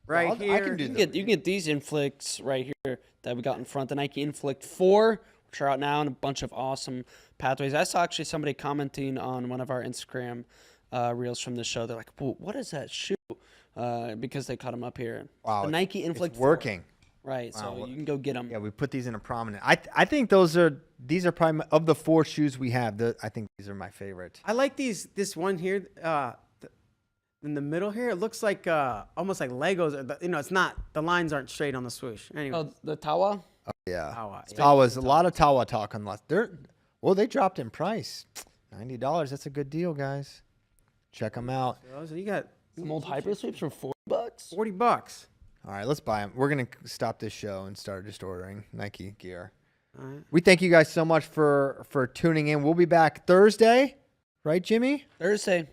right here. I can do You can get these Inflicts right here that we got in front. The Nike Inflict 4, which are out now, and a bunch of awesome pathways. I saw actually somebody commenting on one of our Instagram reels from the show. They're like, "Whoa, what is that shoe?" Because they cut them up here. Wow, the Nike Inflict it's 4. working. Right, so you can go get them. Yeah, we put these in a prominent. I think these are probably of the 4 shoes we have. I think these are my favorite. I like these. This one here, in the middle here, it looks like almost like Legos. It's not. The lines aren't straight on the swoosh. Anyway, Oh, the Tawa? Oh, yeah. Tawa, yeah. Tawa's a lot of Tawa talk on last. They dropped in price. $90. That's a good deal, guys. Check them out. so you got Some old hyper sweeps for $40. $40. All right, let's buy them. We're going to stop this show and start just ordering Nike gear. All right. We thank you guys so much for tuning in. We'll be back Thursday. Right, Jimmy? Thursday.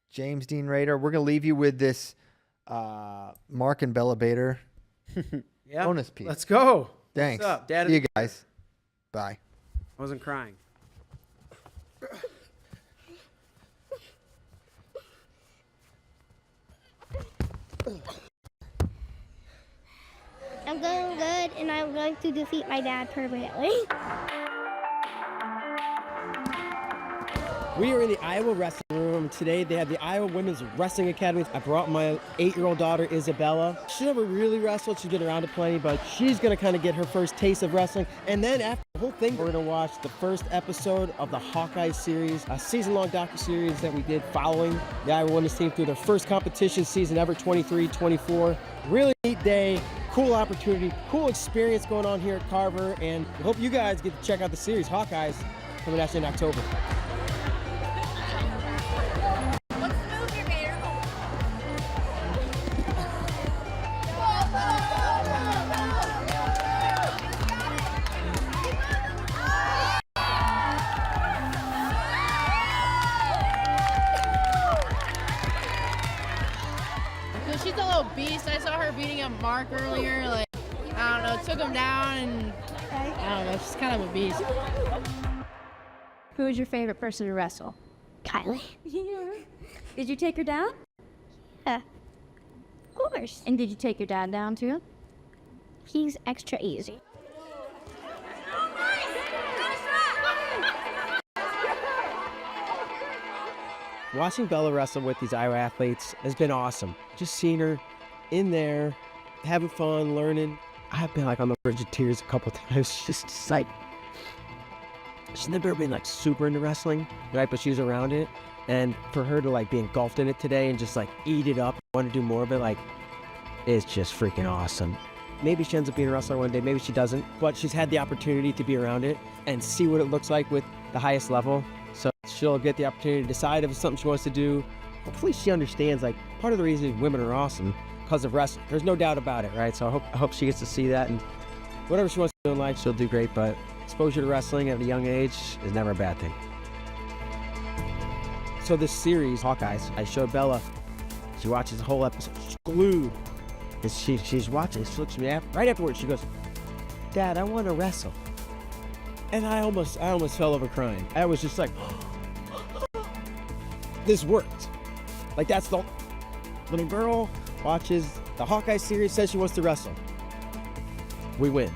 James Dean Rader. We're going to leave you with this Mark and Bella Bader Yeah. bonus piece. Let's go. Thanks. What's up, Dad? See you guys. Bye. I wasn't crying. I'm going good, and I'm going to defeat my dad permanently. We are in the Iowa Wrestling Room. Today they have the Iowa Women's Wrestling Academy. I brought my 8-year-old daughter, Isabella. She never really wrestled. She's been around it plenty, but she's going to kind of get her first taste of wrestling. And then after the whole thing, we're going to watch the first episode of the Hawkeye series, a season-long docu-series that we did following the Iowa women's team through their first competition season ever, 23-24. Really neat day, cool opportunity, cool experience going on here at Carver, and we hope you guys get to check out the series, Hawkeyes, coming at you in October. saw her beating up Mark earlier. Like, I don't know, took him down, and I don't know, she's kind of a beast. Who is your favorite person to wrestle? Kylie. Did you take her down? Yeah. Of course. And did you take your dad down too? He's extra easy. Watching Bella wrestle with these Iowa athletes has been awesome. Just seeing her in there, having fun, learning. I've been like on the verge of tears a couple times. Just like, she's never been like super into wrestling, right? But she's around it. And for her to like be engulfed in it today and just like eat it up, want to do more of it, like, it's just freaking awesome. Maybe she ends up being a wrestler one day, maybe she doesn't, but she's had the opportunity to be around it and see what it looks like with the highest level. So she'll get the opportunity to decide if it's something she wants to do. Hopefully she understands, like, part of the reason women are awesome because of wrestling. There's no doubt about it, right? So I hope she gets to see that, and whatever she wants to do in life, she'll do great, but exposure to wrestling at a young age is never a bad thing. So this series, Hawkeyes, I showed Bella. She watches the whole episode. She's glued. And she's watching. She looks at me right afterwards. She goes, "Dad, I want to wrestle." And I almost fell over crying. I was just like, this worked. Like, that's the little girl watches the Hawkeye series, says she wants to wrestle. We win.